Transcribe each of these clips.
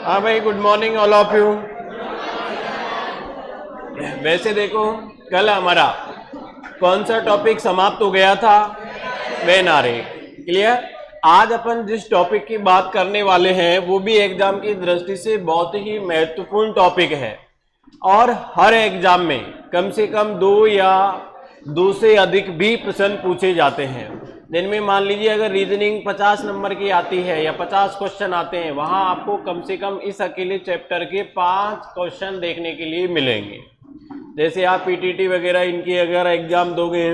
हाँ भाई, good morning all of you. वैसे देखो, कल हमारा कौन सा टॉपिक समाप्त हो गया था? When are a clear. आज अपन जिस टॉपिक की बात करने वाले हैं वो भी एग्जाम की दृष्टि से बहुत ही महत्वपूर्ण टॉपिक है और हर एग्जाम में कम से कम 2 या 2 से अधिक भी प्रश्न पूछे जाते हैं। जिनमें मान लीजिए अगर रीजनिंग 50 नंबर की आती है या 50 क्वेश्चन आते हैं, वहां आपको कम से कम इस अकेले चैप्टर के 5 क्वेश्चन देखने के लिए मिलेंगे। जैसे आप पीटीटी वगैरह इनकी अगर एग्जाम दोगे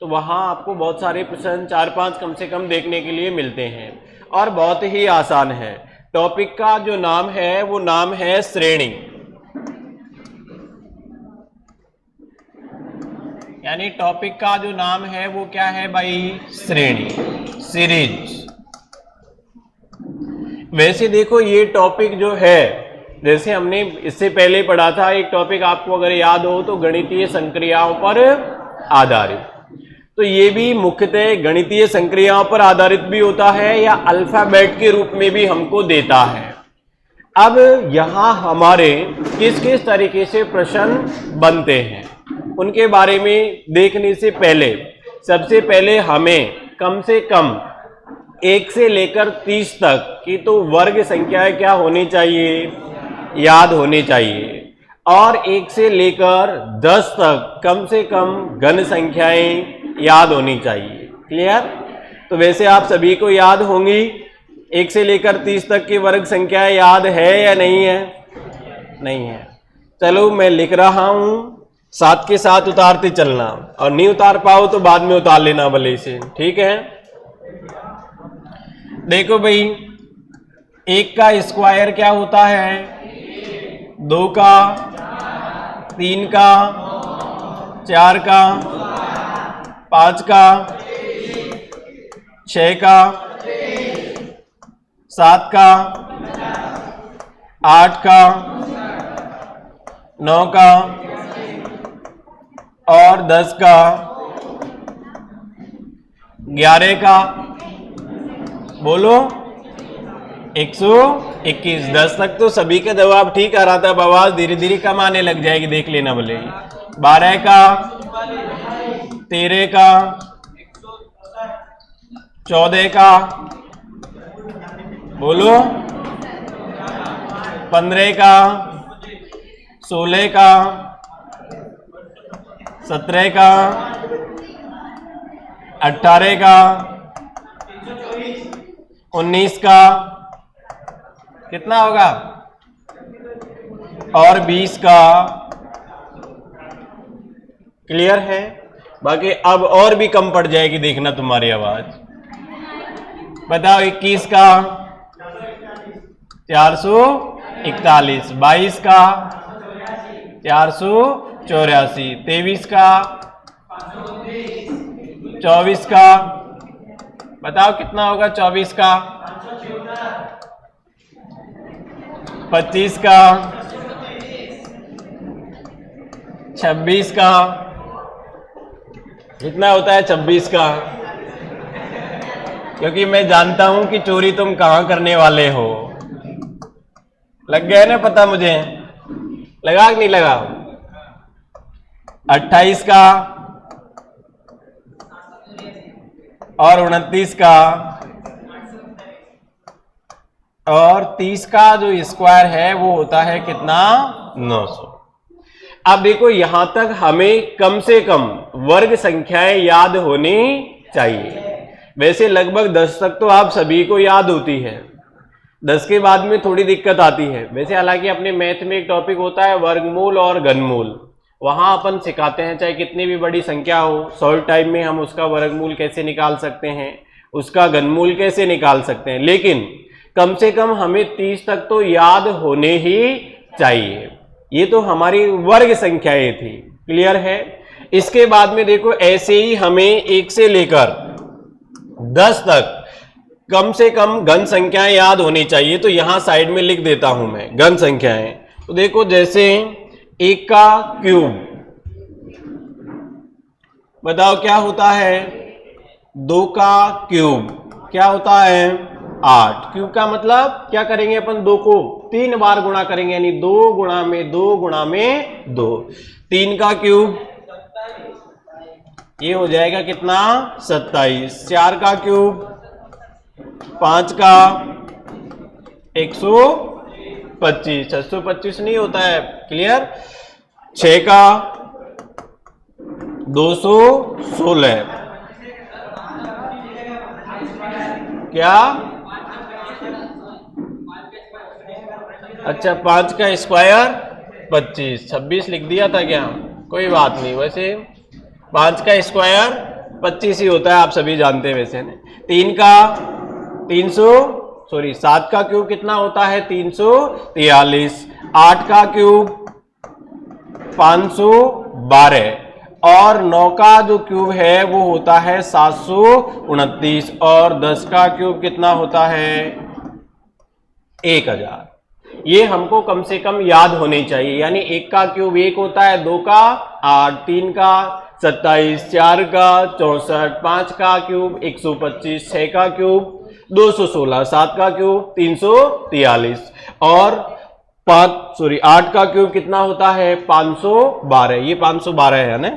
तो वहां आपको बहुत सारे प्रश्न 4-5 कम से कम देखने के लिए मिलते हैं और बहुत ही आसान है। टॉपिक का जो नाम है वो नाम है श्रेणी, यानी टॉपिक का जो नाम है वो क्या है भाई? श्रेणी, सीरीज। वैसे देखो ये टॉपिक जो है, जैसे हमने इससे पहले पढ़ा था एक टॉपिक, आपको अगर याद हो तो गणितीय संक्रियाओं पर आधारित। तो ये भी मुख्यतः गणितीय संक्रियाओं पर आधारित भी होता है या अल्फाबेट के रूप में भी हमको देता है। अब यहां हमारे किस किस तरीके से प्रश्न बनते हैं उनके बारे में देखने से पहले सबसे पहले हमें कम से कम 1 से लेकर 30 तक की तो वर्ग संख्याएं क्या होनी चाहिए? याद होनी चाहिए। और 1 से लेकर 10 तक कम से कम घन संख्याएं याद होनी चाहिए। क्लियर? तो वैसे आप सभी को याद होंगी 1 से लेकर 30 तक की वर्ग संख्याएं याद है या नहीं है? नहीं है। चलो मैं लिख रहा हूं, साथ के साथ उतारते चलना, और नहीं उतार पाओ तो बाद में उतार लेना भले से, ठीक है? देखो भाई, 1 का स्क्वायर क्या होता है? 2 का, 3 का, 4 का, 5 का, 6 का, 7 का, 8 का, 9 का और 10 का, 11 का, बोलो 121। 10 तक तो सभी का जवाब ठीक आ रहा था, आवाज धीरे धीरे कम आने लग जाएगी, देख लेना भले। 12 का, 13 का, 14 का, बोलो 15 का, 16 का, 17 का, 18 का, 19 का, कितना होगा? और 20 का। क्लियर है? बाकी अब और भी कम पड़ जाएगी, देखना तुम्हारी आवाज। बताओ 21 का 441, 22 का 484, 23 का 24 का, बताओ कितना होगा 24 का? 25 का, 26 का, कितना होता है 26 का? क्योंकि मैं जानता हूं कि चोरी तुम कहां करने वाले हो। लग गया ना पता मुझे? लगा कि नहीं लगा? 28 का और 29 का और 30 का जो स्क्वायर है वो होता है कितना? 900। अब देखो यहां तक हमें कम से कम वर्ग संख्याएं याद होनी चाहिए। वैसे लगभग 10 तक तो आप सभी को याद होती है, 10 के बाद में थोड़ी दिक्कत आती है। वैसे हालांकि अपने मैथ में एक टॉपिक होता है वर्गमूल और घनमूल, वहां अपन सिखाते हैं चाहे कितनी भी बड़ी संख्या हो, शॉर्ट टाइम में हम उसका वर्गमूल कैसे निकाल सकते हैं, उसका घनमूल कैसे निकाल सकते हैं। लेकिन कम से कम हमें 30 तक तो याद होने ही चाहिए। ये तो हमारी वर्ग संख्याएं थी। क्लियर है? इसके बाद में देखो ऐसे ही हमें 1 से लेकर 10 तक कम से कम घन संख्याएं याद होनी चाहिए। तो यहां साइड में लिख देता हूं मैं घन संख्याएं। तो देखो जैसे 1 का क्यूब, बताओ क्या होता है? 2 का क्यूब क्या होता है? 8। क्यूब का मतलब क्या करेंगे अपन, 2 को 3 बार गुणा करेंगे, यानी 2 गुणा में 2 गुणा में 2। 3 का क्यूब ये हो जाएगा कितना, 27। 4 का क्यूब, 5 का 125, 625 नहीं होता है, क्लियर। 6 का 216, क्या, अच्छा 5 का स्क्वायर 25, 26 लिख दिया था क्या, कोई बात नहीं, वैसे 5 का स्क्वायर 25 ही होता है, आप सभी जानते हैं वैसे। 3 का 7 का क्यूब कितना होता है, 343। 8 का क्यूब 512 और 9 का जो क्यूब है वो होता है 729 और 10 का क्यूब कितना होता है, 1000। ये हमको कम से कम याद होने चाहिए, यानी 1 का क्यूब 1 होता है, 2 का 8, 3 का 27, 4 का 64, 5 का क्यूब 125, 6 का क्यूब 216, 7 का क्यूब 343 और 8 का क्यूब कितना होता है, 512। ये 512 है ना,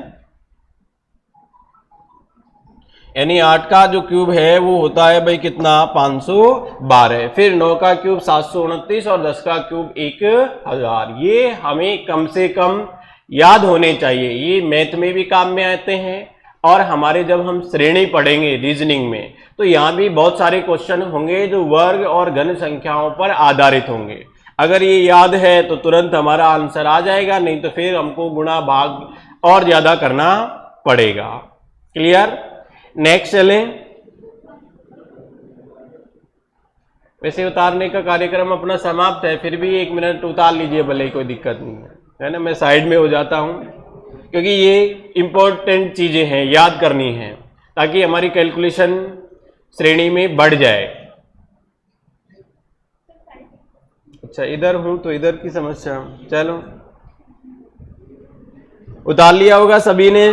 यानी 8 का जो क्यूब है वो होता है भाई कितना, 512। फिर 9 का क्यूब 729 और 10 का क्यूब 1000। ये हमें कम से कम याद होने चाहिए, ये मैथ में भी काम में आते हैं और हमारे जब हम श्रेणी पढ़ेंगे रीजनिंग में तो यहाँ भी बहुत सारे क्वेश्चन होंगे जो वर्ग और घन संख्याओं पर आधारित होंगे। अगर ये याद है तो तुरंत हमारा आंसर आ जाएगा, नहीं तो फिर हमको गुणा भाग और ज्यादा करना पड़ेगा। क्लियर, नेक्स्ट चलें। वैसे उतारने का कार्यक्रम अपना समाप्त है, फिर भी 1 मिनट उतार लीजिए भले, कोई दिक्कत नहीं है ना। मैं साइड में हो जाता हूं क्योंकि ये इंपॉर्टेंट चीजें हैं, याद करनी है ताकि हमारी कैलकुलेशन श्रेणी में बढ़ जाए। अच्छा इधर हूं तो इधर की समस्या, चलो उतार लिया होगा सभी ने,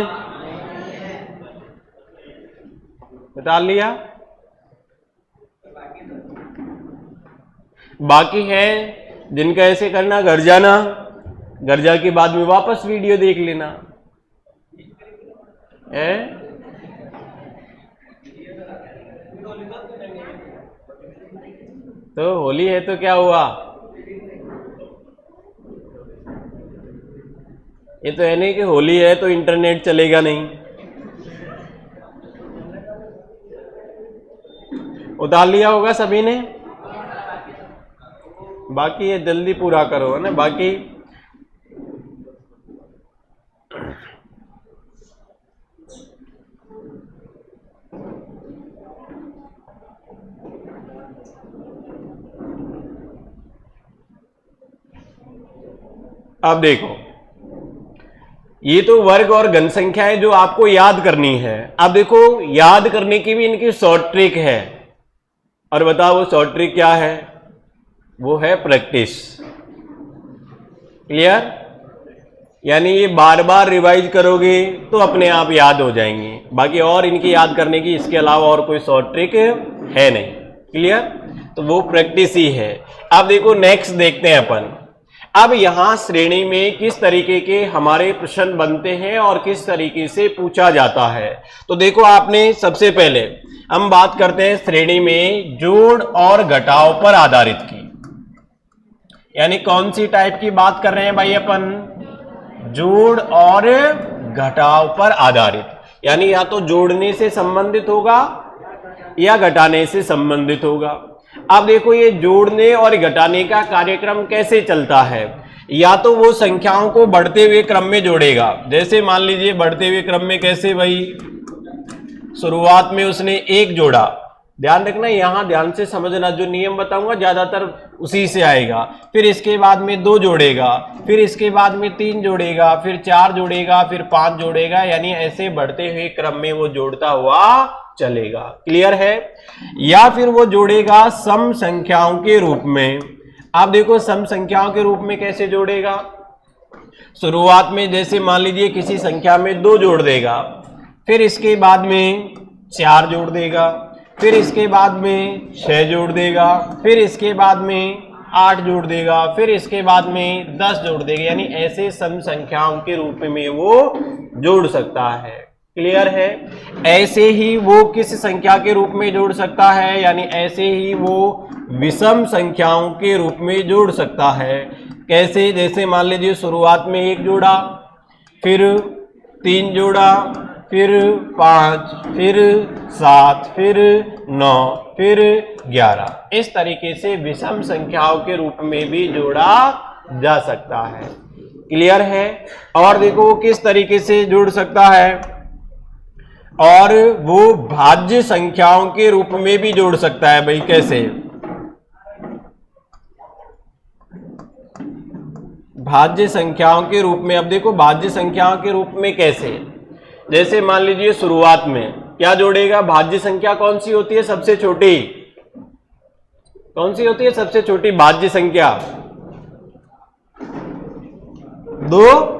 उतार लिया। बाकी है जिनका ऐसे करना, घर जाना, घर जाके बाद में वापस वीडियो देख लेना है। तो होली है तो क्या हुआ, ये तो है नहीं कि होली है तो इंटरनेट चलेगा नहीं। उतार लिया होगा सभी ने, बाकी ये जल्दी पूरा करो है ना। बाकी अब देखो, ये तो वर्ग और घन संख्या है जो आपको याद करनी है। अब देखो याद करने की भी इनकी शॉर्ट ट्रिक है, और बताओ वो शॉर्ट ट्रिक क्या है, वो है प्रैक्टिस। क्लियर, यानी ये बार बार रिवाइज करोगे तो अपने आप याद हो जाएंगे। बाकी और इनकी याद करने की इसके अलावा और कोई शॉर्ट ट्रिक है नहीं। क्लियर, तो वो प्रैक्टिस ही है। अब देखो नेक्स्ट देखते हैं अपन। अब यहां श्रेणी में किस तरीके के हमारे प्रश्न बनते हैं और किस तरीके से पूछा जाता है। तो देखो आपने सबसे पहले हम बात करते हैं श्रेणी में जोड़ और घटाव पर आधारित की, यानी कौन सी टाइप की बात कर रहे हैं भाई अपन, जोड़ और घटाव पर आधारित, यानी या तो जोड़ने से संबंधित होगा या घटाने से संबंधित होगा। अब देखो ये जोड़ने और घटाने का कार्यक्रम कैसे चलता है, या तो वो संख्याओं को बढ़ते हुए क्रम में जोड़ेगा। जैसे मान लीजिए बढ़ते हुए क्रम में कैसे भाई, शुरुआत में उसने 1 जोड़ा, ध्यान रखना यहां ध्यान से समझना, जो नियम बताऊंगा ज्यादातर उसी से आएगा। फिर इसके बाद में 2 जोड़ेगा, फिर इसके बाद में 3 जोड़ेगा, फिर 4 जोड़ेगा, फिर 5 जोड़ेगा, यानी ऐसे बढ़ते हुए क्रम में वो जोड़ता हुआ चलेगा। क्लियर है, या फिर वो जोड़ेगा सम संख्याओं के रूप में। आप देखो सम संख्याओं के रूप में कैसे जोड़ेगा, शुरुआत में जैसे मान लीजिए किसी संख्या में 2 जोड़ देगा, फिर इसके बाद में 4 जोड़ देगा, फिर इसके बाद में 6 जोड़ देगा, फिर इसके बाद में 8 जोड़ देगा, फिर इसके बाद में 10 जोड़ देगा, यानी ऐसे सम संख्याओं के रूप में वो जोड़ सकता है। क्लियर है? ऐसे ही वो किस संख्या के रूप में जोड़ सकता है, यानी ऐसे ही वो विषम संख्याओं के रूप में जोड़ सकता है। कैसे? जैसे मान लीजिए शुरुआत में 1 जोड़ा, फिर 3 जोड़ा, फिर 5, फिर 7, फिर 9, फिर 11। इस तरीके से विषम संख्याओं के रूप में भी जोड़ा जा सकता है। क्लियर है? और देखो वो किस तरीके से जोड़ सकता है, और वो भाज्य संख्याओं के रूप में भी जोड़ सकता है। भाई कैसे? भाज्य संख्याओं के रूप में। अब देखो भाज्य संख्याओं के रूप में कैसे? जैसे मान लीजिए शुरुआत में क्या जोड़ेगा? भाज्य संख्या कौन सी होती है सबसे छोटी? कौन सी होती है सबसे छोटी भाज्य संख्या? 2।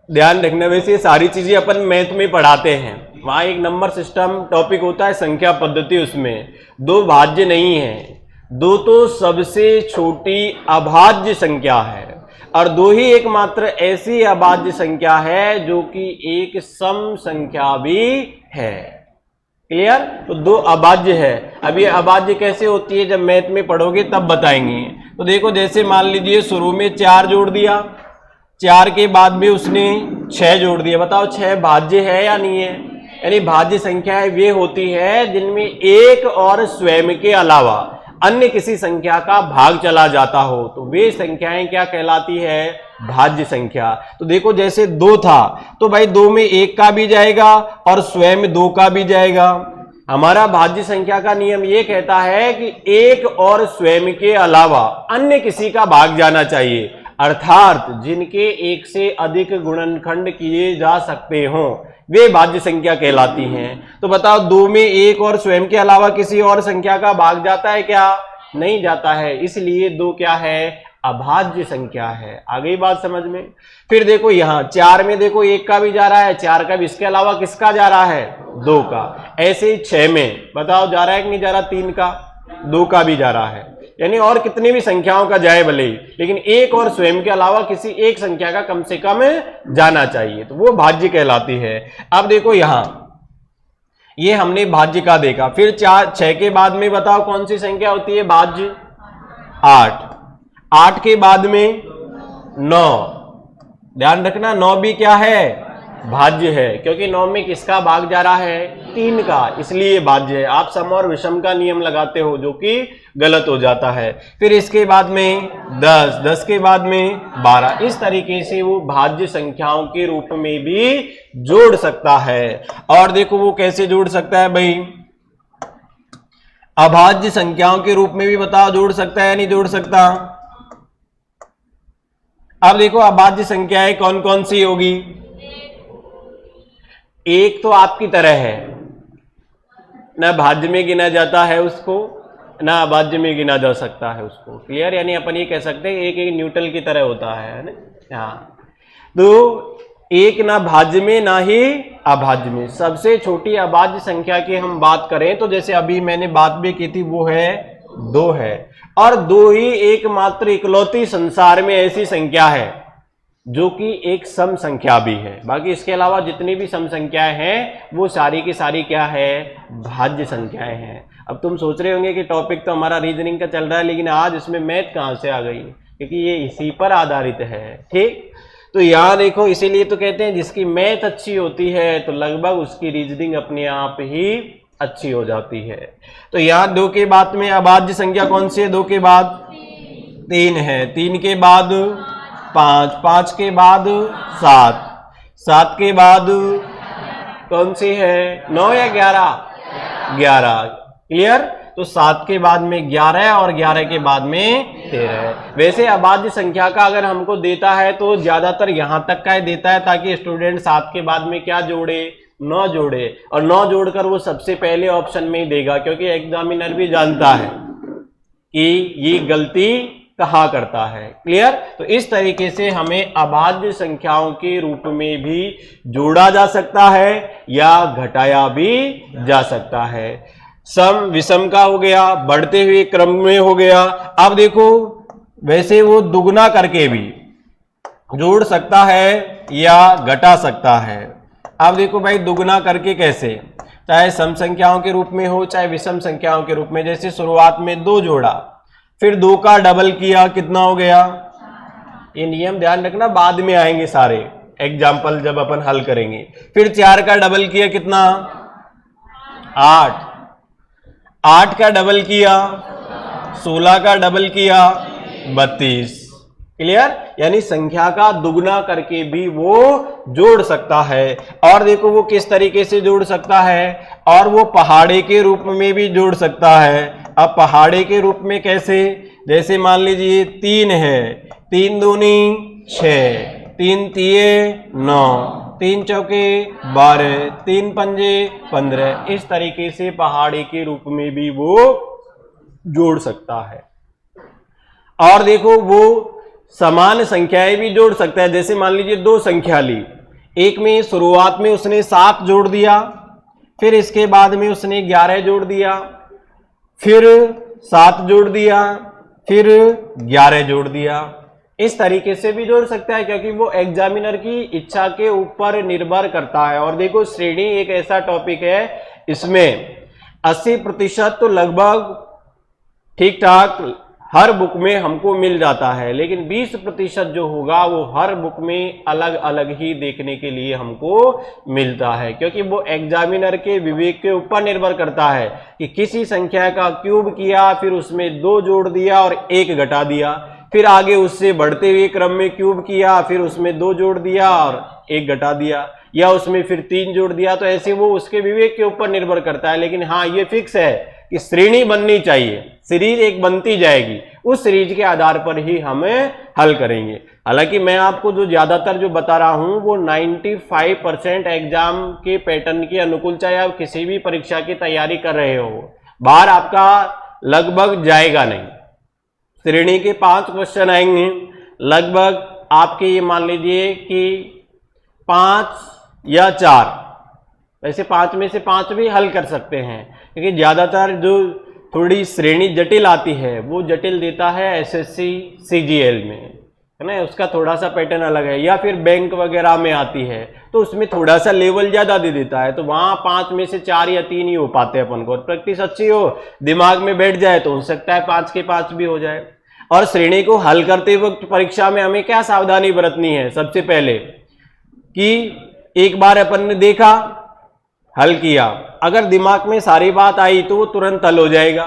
ध्यान रखना, वैसे ये सारी चीजें अपन मैथ में पढ़ाते हैं, वहां एक नंबर सिस्टम टॉपिक होता है संख्या पद्धति, उसमें 2 भाज्य नहीं है, 2 तो सबसे छोटी अभाज्य संख्या है, और 2 ही एकमात्र ऐसी अभाज्य संख्या है जो कि एक सम संख्या भी है। क्लियर? तो 2 अभाज्य है। अब ये अभाज्य कैसे होती है जब मैथ में पढ़ोगे तब बताएंगे। तो देखो जैसे मान लीजिए शुरू में 4 जोड़ दिया, 4 के बाद में उसने 6 जोड़ दिया। बताओ 6 भाज्य है या नहीं है? यानी भाज्य संख्याएं वे होती है जिनमें एक और स्वयं के अलावा अन्य किसी संख्या का भाग चला जाता हो, तो वे संख्याएं क्या कहलाती है? भाज्य संख्या। तो देखो जैसे 2 था तो भाई 2 में 1 का भी जाएगा और स्वयं 2 का भी जाएगा। हमारा भाज्य संख्या का नियम ये कहता है कि एक और स्वयं के अलावा अन्य किसी का भाग जाना चाहिए, अर्थात जिनके एक से अधिक गुणनखंड किए जा सकते हों वे भाज्य संख्या कहलाती हैं। तो बताओ 2 में 1 और स्वयं के अलावा किसी और संख्या का भाग जाता है क्या? नहीं जाता है, इसलिए 2 क्या है? अभाज्य संख्या है। आ गई बात समझ में? फिर देखो यहां 4 में देखो 1 का भी जा रहा है, 4 का भी, इसके अलावा किसका जा रहा है? 2 का। ऐसे ही 6 में बताओ जा रहा है कि नहीं जा रहा? 3 का, 2 का भी जा रहा है, यानी और कितनी भी संख्याओं का जाए भले ही, लेकिन एक और स्वयं के अलावा किसी एक संख्या का कम से कम जाना चाहिए, तो वो भाज्य कहलाती है। अब देखो यहां ये हमने भाज्य का देखा, फिर 6 के बाद में बताओ कौन सी संख्या होती है भाज्य? 8। 8 के बाद में 9। ध्यान रखना 9 भी क्या है? भाज्य है, क्योंकि 9 में किसका भाग जा रहा है? 3 का, इसलिए भाज्य है। आप सम और विषम का नियम लगाते हो जो कि गलत हो जाता है। फिर इसके बाद में 10, 10 के बाद में 12। इस तरीके से वो भाज्य संख्याओं के रूप में भी जोड़ सकता है। और देखो वो कैसे जोड़ सकता है भाई? अभाज्य संख्याओं के रूप में भी बताओ जोड़ सकता है या नहीं जोड़ सकता? अब देखो अभाज्य संख्याएं कौन कौन सी होगी? एक तो आपकी तरह है, ना भाज्य में गिना जाता है उसको, ना अभाज्य में गिना जा सकता है उसको। क्लियर? यानी अपन ये कह सकते हैं एक न्यूट्रल की तरह होता है ना। हाँ, तो एक ना भाज्य में ना ही अभाज्य में। सबसे छोटी अभाज्य संख्या की हम बात करें तो जैसे अभी मैंने बात भी की थी, वो है 2 है, और 2 ही एकमात्र इकलौती संसार में ऐसी संख्या है जो कि एक सम संख्या भी है। बाकी इसके अलावा जितनी भी सम संख्याएं हैं वो सारी की सारी क्या है? भाज्य संख्याएं हैं। अब तुम सोच रहे होंगे कि टॉपिक तो हमारा रीजनिंग का चल रहा है, लेकिन आज इसमें मैथ कहाँ से आ गई? क्योंकि ये इसी पर आधारित है। ठीक, तो यहाँ देखो इसीलिए तो कहते हैं जिसकी मैथ अच्छी होती है तो लगभग उसकी रीजनिंग अपने आप ही अच्छी हो जाती है। तो यहाँ 2 के बाद में अभाज्य संख्या कौन सी है? 2 के बाद 3 है, 3 के बाद 5, 5 के बाद 7, 7 के बाद कौन सी है? 9 या 11? 11। क्लियर? तो 7 के बाद में 11 और 11 के बाद में 13। वैसे अभाज्य संख्या का अगर हमको देता है तो ज्यादातर यहां तक का ही देता है ताकि स्टूडेंट 7 के बाद में क्या जोड़े? 9 जोड़े, और 9 जोड़कर वो सबसे पहले ऑप्शन में ही देगा, क्योंकि एग्जामिनर भी जानता है कि ये गलती कहा करता है। क्लियर? तो इस तरीके से हमें अभाज्य संख्याओं के रूप में भी जोड़ा जा सकता है या घटाया भी जा सकता है। सम विषम का हो गया, बढ़ते हुए क्रम में हो गया। अब देखो वैसे वो दुगना करके भी जोड़ सकता है या घटा सकता है। अब देखो भाई दुगना करके कैसे, चाहे सम संख्याओं के रूप में हो चाहे विषम संख्याओं के रूप में। जैसे शुरुआत में 2 जोड़ा, फिर 2 का डबल किया, कितना हो गया? ये नियम ध्यान रखना, बाद में आएंगे सारे एग्जाम्पल जब अपन हल करेंगे। फिर 4 का डबल किया, कितना? 8। 8 का डबल किया, 16 का डबल किया, 32। क्लियर? यानी संख्या का दुगना करके भी वो जोड़ सकता है। और देखो वो किस तरीके से जोड़ सकता है, और वो पहाड़े के रूप में भी जोड़ सकता है। अब पहाड़े के रूप में कैसे? जैसे मान लीजिए 3 है, 3 दूनी 6, 3 तिये 9, 3 चौके 12, 3 पंजे 15। इस तरीके से पहाड़े के रूप में भी वो जोड़ सकता है। और देखो वो समान संख्याएं भी जोड़ सकता है। जैसे मान लीजिए 2 संख्या ली, एक में शुरुआत में उसने 7 जोड़ दिया, फिर इसके बाद में उसने 11 जोड़ दिया, फिर 7 जोड़ दिया, फिर 11 जोड़ दिया। इस तरीके से भी जोड़ सकता है, क्योंकि वो एग्जामिनर की इच्छा के ऊपर निर्भर करता है। और देखो श्रेणी एक ऐसा टॉपिक है, इसमें 80% तो लगभग ठीक ठाक हर बुक में हमको मिल जाता है, लेकिन 20% जो होगा वो हर बुक में अलग अलग ही देखने के लिए हमको मिलता है, क्योंकि वो एग्जामिनर के विवेक के ऊपर निर्भर करता है कि किसी संख्या का क्यूब किया, फिर उसमें 2 जोड़ दिया और 1 घटा दिया, फिर आगे उससे बढ़ते हुए क्रम में क्यूब किया, फिर उसमें 2 जोड़ दिया और 1 घटा दिया, या उसमें फिर 3 जोड़ दिया। तो ऐसे वो उसके विवेक के ऊपर निर्भर करता है। लेकिन हाँ, ये फिक्स है कि श्रेणी बननी चाहिए, सीरीज एक बनती जाएगी, उस सीरीज के आधार पर ही हमें हल करेंगे। हालांकि मैं आपको जो ज्यादातर जो बता रहा हूं वो 95% एग्जाम के पैटर्न के अनुकूल, चाहे आप किसी भी परीक्षा की तैयारी कर रहे हो, बाहर आपका लगभग जाएगा नहीं। श्रेणी के 5 क्वेश्चन आएंगे, लगभग आपके ये मान लीजिए कि 5 या 4, वैसे 5 में से 5 भी हल कर सकते हैं, क्योंकि ज्यादातर जो थोड़ी श्रेणी जटिल आती है वो जटिल देता है एसएससी सीजीएल में, है ना, उसका थोड़ा सा पैटर्न अलग है। या फिर बैंक वगैरह में आती है तो उसमें थोड़ा सा लेवल ज्यादा दे देता है, तो वहां 5 में से 4 या 3 ही हो पाते हैं अपन को। प्रैक्टिस अच्छी हो, दिमाग में बैठ जाए तो हो सकता है 5 के 5 भी हो जाए। और श्रेणी को हल करते वक्त परीक्षा में हमें क्या सावधानी बरतनी है? सबसे पहले कि एक बार अपन ने देखा, हल किया, अगर दिमाग में सारी बात आई तो वो तुरंत हल हो जाएगा।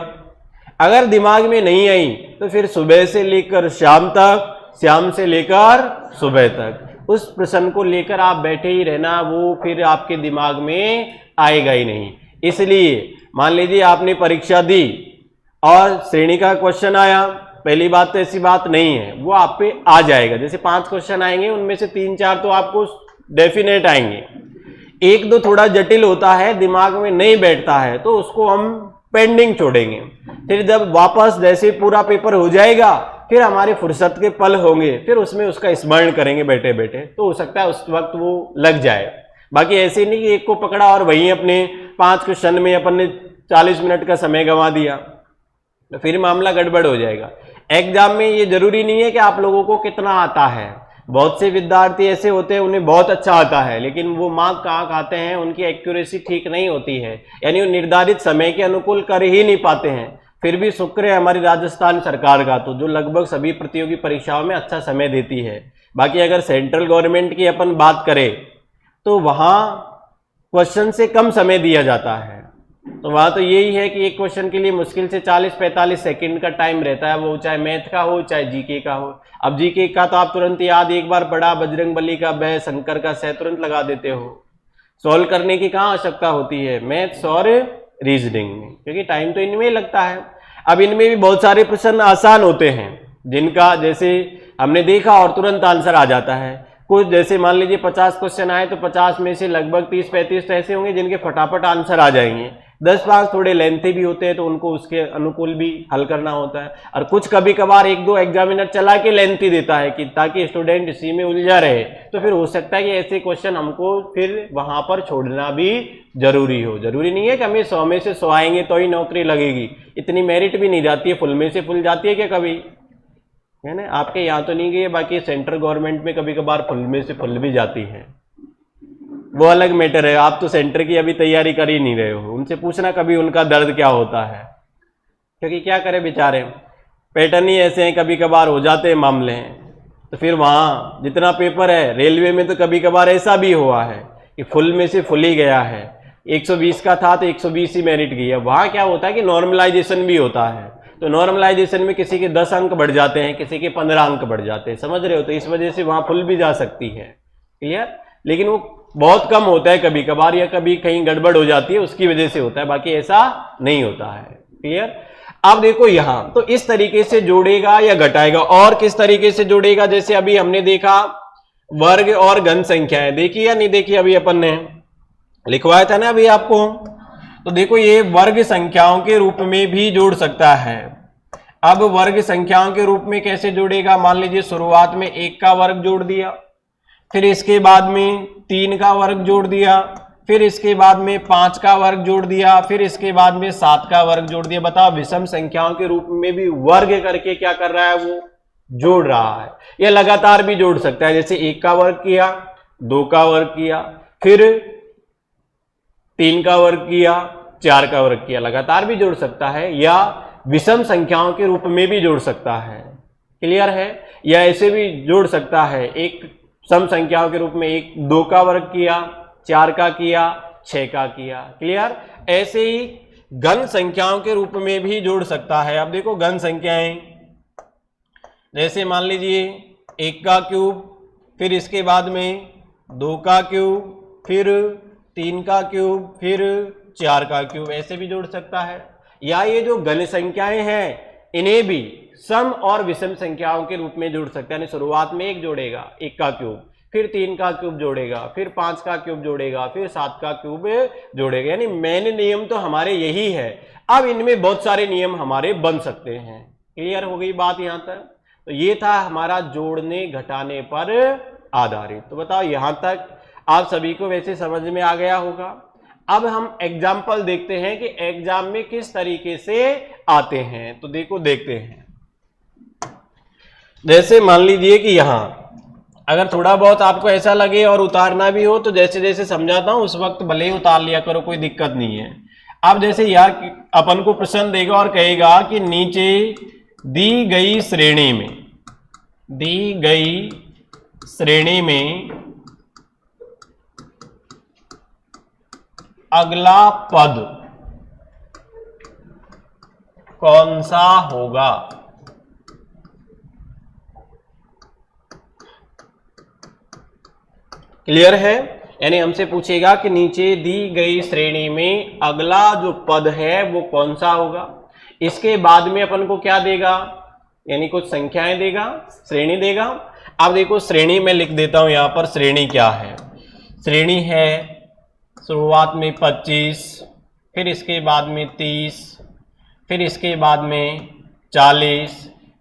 अगर दिमाग में नहीं आई तो फिर सुबह से लेकर शाम तक, शाम से लेकर सुबह तक उस प्रश्न को लेकर आप बैठे ही रहना, वो फिर आपके दिमाग में आएगा ही नहीं। इसलिए मान लीजिए आपने परीक्षा दी और श्रेणी का क्वेश्चन आया, पहली बात तो ऐसी बात नहीं है, वो आप पे आ जाएगा। जैसे 5 क्वेश्चन आएंगे, उनमें से 3-4 तो आपको डेफिनेट आएंगे, 1-2 थोड़ा जटिल होता है, दिमाग में नहीं बैठता है, तो उसको हम पेंडिंग छोड़ेंगे। फिर जब वापस जैसे पूरा पेपर हो जाएगा, फिर हमारे फुर्सत के पल होंगे, फिर उसमें उसका स्मरण करेंगे बैठे बैठे, तो हो सकता है उस वक्त वो लग जाए। बाकी ऐसे नहीं कि एक को पकड़ा और वहीं अपने 5 क्वेश्चन में अपन ने 40 मिनट का समय गंवा दिया, तो फिर मामला गड़बड़ हो जाएगा। एग्जाम में ये जरूरी नहीं है कि आप लोगों को कितना आता है। बहुत से विद्यार्थी ऐसे होते हैं उन्हें बहुत अच्छा आता है, लेकिन वो मार्क कहाँ खाते हैं, उनकी एक्यूरेसी ठीक नहीं होती है, यानी वो निर्धारित समय के अनुकूल कर ही नहीं पाते हैं। फिर भी शुक्र है हमारी राजस्थान सरकार का, तो जो लगभग सभी प्रतियोगी परीक्षाओं में अच्छा समय देती है। बाकी अगर सेंट्रल गवर्नमेंट की अपन बात करें तो वहाँ क्वेश्चन से कम समय दिया जाता है, तो वहाँ तो यही है कि एक क्वेश्चन के लिए मुश्किल से 40-45 सेकंड का टाइम रहता है, वो चाहे मैथ का हो चाहे जीके का हो। अब जीके का तो आप तुरंत याद, एक बार पढ़ा बजरंगबली का ब, शंकर का स, तुरंत लगा देते हो। सॉल्व करने की कहाँ आवश्यकता होती है? मैथ्स और रीजनिंग में, क्योंकि टाइम तो इनमें ही लगता है। अब इनमें भी बहुत सारे प्रश्न आसान होते हैं, जिनका जैसे हमने देखा और तुरंत आंसर आ जाता है। कुछ जैसे मान लीजिए 50 क्वेश्चन आए तो 50 में से लगभग 30-35 तो ऐसे होंगे जिनके फटाफट आंसर आ जाएंगे। 10 मार्क्स थोड़े लेंथी भी होते हैं तो उनको उसके अनुकूल भी हल करना होता है, और कुछ कभी कभार 1-2 एग्जामिनर चला के लेंथी देता है कि ताकि स्टूडेंट इसी में उलझा रहे, तो फिर हो सकता है कि ऐसे क्वेश्चन हमको फिर वहां पर छोड़ना भी जरूरी हो। जरूरी नहीं है कि हमें 100 में से 100 आएंगे तो ही नौकरी लगेगी, इतनी मेरिट भी नहीं जाती है, फुल में से फुल जाती है क्या कभी, है ना। आपके यहाँ तो नहीं गई, बाकी सेंट्रल गवर्नमेंट में कभी कभार फुल में से फुल भी जाती है, वो अलग मैटर है। आप तो सेंटर की अभी तैयारी कर ही नहीं रहे हो, उनसे पूछना कभी उनका दर्द क्या होता है, क्योंकि क्या करें बेचारे, पैटर्न ही ऐसे हैं, कभी कभार हो जाते हैं मामले हैं। तो फिर वहाँ जितना पेपर है, रेलवे में तो कभी कभार ऐसा भी हुआ है कि फुल में से फुल ही गया है, 120 का था तो 120 ही मेरिट गया। वहाँ क्या होता है कि नॉर्मलाइजेशन भी होता है, तो नॉर्मलाइजेशन में किसी के 10 अंक बढ़ जाते हैं, किसी के 15 अंक बढ़ जाते हैं, समझ रहे हो, तो इस वजह से वहाँ फुल भी जा सकती है, क्लियर। लेकिन वो बहुत कम होता है कभी कभार, या कभी कहीं गड़बड़ हो जाती है उसकी वजह से होता है, बाकी ऐसा नहीं होता है, क्लियर। अब देखो यहां तो इस तरीके से जोड़ेगा या घटाएगा, और किस तरीके से जोड़ेगा, जैसे अभी हमने देखा वर्ग और घन संख्याएं, देखी या नहीं देखी, अभी अपन ने लिखवाया था ना अभी आपको। तो देखो ये वर्ग संख्याओं के रूप में भी जोड़ सकता है। अब वर्ग संख्याओं के रूप में कैसे जोड़ेगा, मान लीजिए शुरुआत में 1 का वर्ग जोड़ दिया, फिर इसके बाद में 3 का वर्ग जोड़ दिया, फिर इसके बाद में 5 का वर्ग जोड़ दिया, फिर इसके बाद में 7 का वर्ग जोड़ दिया। बताओ विषम संख्याओं के रूप में भी वर्ग करके क्या कर रहा है, वो जोड़ रहा है। या लगातार भी जोड़ सकता है, जैसे 1 का वर्ग किया, 2 का वर्ग किया, फिर 3 का वर्ग किया, 4 का वर्ग किया, लगातार भी जोड़ सकता है, या विषम संख्याओं के रूप में भी जोड़ सकता है, क्लियर है। या ऐसे भी जोड़ सकता है, एक सम संख्याओं के रूप में 2 का वर्ग किया, 4 का किया, 6 का किया, क्लियर। ऐसे ही घन संख्याओं के रूप में भी जोड़ सकता है। अब देखो घन संख्याएं, जैसे मान लीजिए 1 का क्यूब, फिर इसके बाद में 2 का क्यूब, फिर 3 का क्यूब, फिर 4 का क्यूब, ऐसे भी जोड़ सकता है। या ये जो घन संख्याएं हैं इन्हें भी सम और विषम संख्याओं के रूप में जोड़ सकते हैं, यानी शुरुआत में 1 जोड़ेगा, 1 का क्यूब, फिर 3 का क्यूब जोड़ेगा, फिर 5 का क्यूब जोड़ेगा, फिर 7 का क्यूब जोड़ेगा, यानी मेन नियम तो हमारे यही है। अब इनमें बहुत सारे नियम हमारे बन सकते हैं, क्लियर हो गई बात यहां तक। तो ये था हमारा जोड़ने घटाने पर आधारित। तो बताओ यहां तक आप सभी को वैसे समझ में आ गया होगा। अब हम एग्जाम्पल देखते हैं कि एग्जाम में किस तरीके से आते हैं। तो देखो देखते हैं, जैसे मान लीजिए कि यहां अगर थोड़ा बहुत आपको ऐसा लगे और उतारना भी हो तो जैसे जैसे समझाता हूं उस वक्त भले ही उतार लिया करो, कोई दिक्कत नहीं है। अब जैसे यार अपन को प्रश्न देगा और कहेगा कि नीचे दी गई श्रेणी में अगला पद कौन सा होगा। क्लियर है, यानी हमसे पूछेगा कि नीचे दी गई श्रेणी में अगला जो पद है वो कौन सा होगा। इसके बाद में अपन को क्या देगा, यानी कुछ संख्याएं देगा, श्रेणी देगा। अब देखो श्रेणी में लिख देता हूं यहां पर, श्रेणी क्या है, श्रेणी है शुरुआत में 25, फिर इसके बाद में 30, फिर इसके बाद में 40,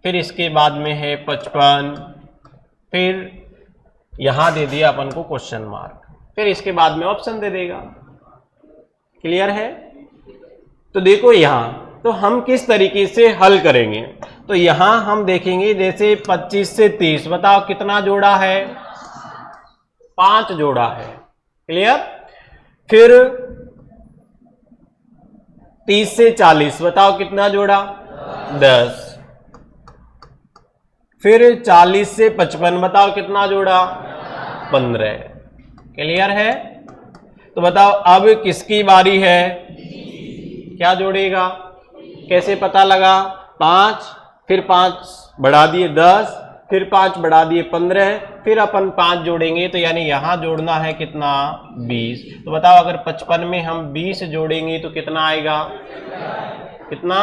फिर इसके बाद में है 55, फिर यहां दे दिया अपन को क्वेश्चन मार्क, फिर इसके बाद में ऑप्शन दे देगा। क्लियर है। तो देखो यहां तो हम किस तरीके से हल करेंगे, तो यहां हम देखेंगे जैसे 25 से 30, बताओ कितना जोड़ा है, 5 जोड़ा है, क्लियर। फिर 30 से 40, बताओ कितना जोड़ा, 10। फिर 40 से 55, बताओ कितना जोड़ा, 15। क्लियर है। तो बताओ अब किसकी बारी है, क्या जोड़ेगा, कैसे पता लगा, 5, फिर 5 बढ़ा दिए 10, फिर 5 बढ़ा दिए 15, फिर अपन 5 जोड़ेंगे, तो यानी यहां जोड़ना है कितना, 20। तो बताओ अगर 55 में हम 20 जोड़ेंगे तो कितना आएगा, कितना,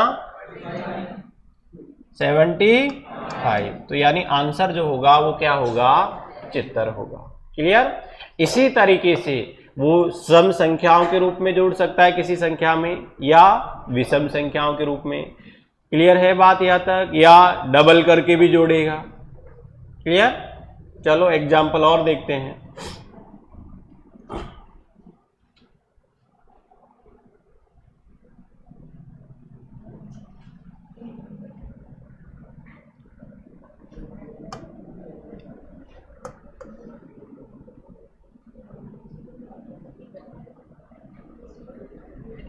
75। तो यानी आंसर जो होगा वो क्या होगा, 75 होगा। क्लियर। इसी तरीके से वो सम संख्याओं के रूप में जोड़ सकता है किसी संख्या में या विषम संख्याओं के रूप में। क्लियर है बात यहाँ तक? या डबल करके भी जोड़ेगा। क्लियर? चलो एग्जाम्पल और देखते हैं।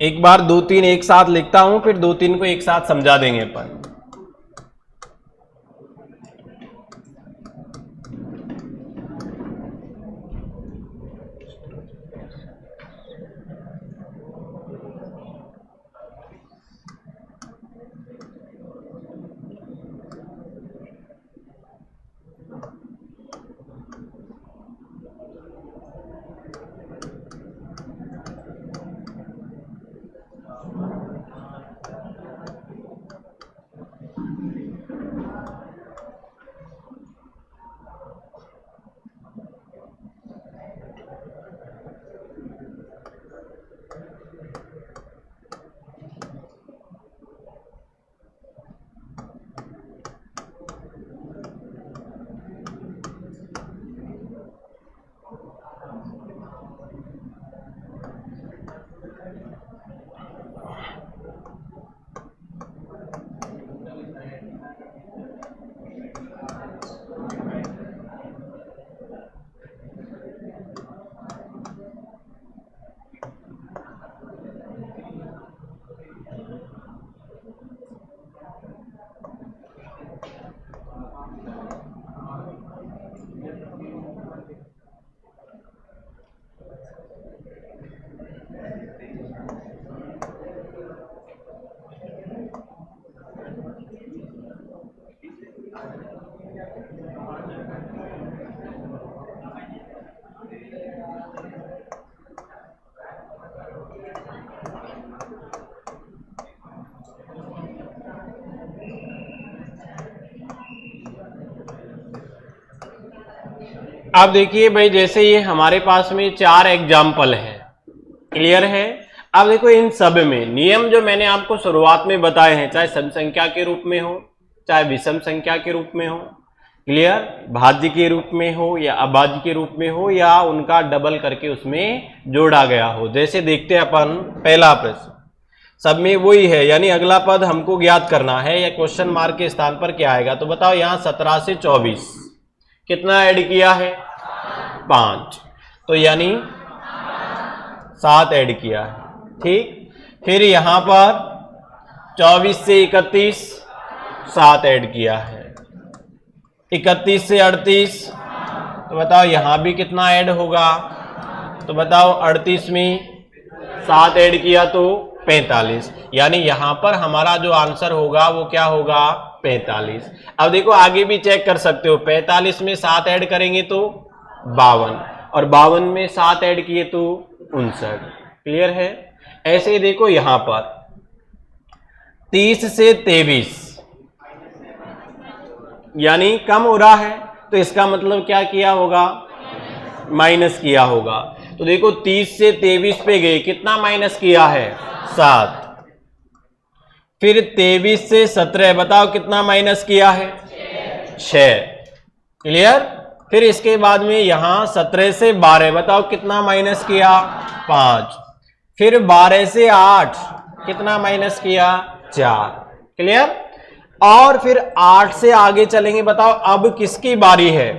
एक बार 2-3 एक साथ लिखता हूं, फिर 2-3 को एक साथ समझा देंगे अपन। अब देखिए भाई, जैसे ये हमारे पास में 4 एग्जाम्पल है। क्लियर है? अब देखो इन सब में नियम जो मैंने आपको शुरुआत में बताए हैं, चाहे सम संख्या के रूप में हो, चाहे विषम संख्या के रूप में हो, क्लियर, भाज्य के रूप में हो या अभाज्य के रूप में हो, या उनका डबल करके उसमें जोड़ा गया हो। जैसे देखते हैं अपन पहला प्रश्न, सब में वही है, यानी अगला पद हमको ज्ञात करना है या क्वेश्चन मार्क के स्थान पर क्या आएगा। तो बताओ यहां 17 से 24 कितना ऐड किया है? 5, तो यानी 7 ऐड किया है। ठीक, फिर यहां पर 24 से 31 7 ऐड किया है। 31 से 38, तो बताओ यहां भी कितना ऐड होगा? तो बताओ 38 में 7 ऐड किया तो 45, यानी यहां पर हमारा जो आंसर होगा वो क्या होगा? 45। अब देखो आगे भी चेक कर सकते हो, 45 में 7 ऐड करेंगे तो 52, और 52 में 7 ऐड किए तो 59। क्लियर है? ऐसे ही देखो यहां पर 30 से 23 यानी कम हो रहा है, तो इसका मतलब क्या किया होगा? माइनस किया होगा। तो देखो 30 से 23 पे गए, कितना माइनस किया है? 7। फिर 23 से 17 बताओ कितना माइनस किया है? 6। क्लियर? फिर इसके बाद में यहां 17 से 12 बताओ कितना माइनस किया? 5। फिर 12 से 8 कितना माइनस किया? 4। क्लियर? और फिर 8 से आगे चलेंगे, बताओ अब किसकी बारी है?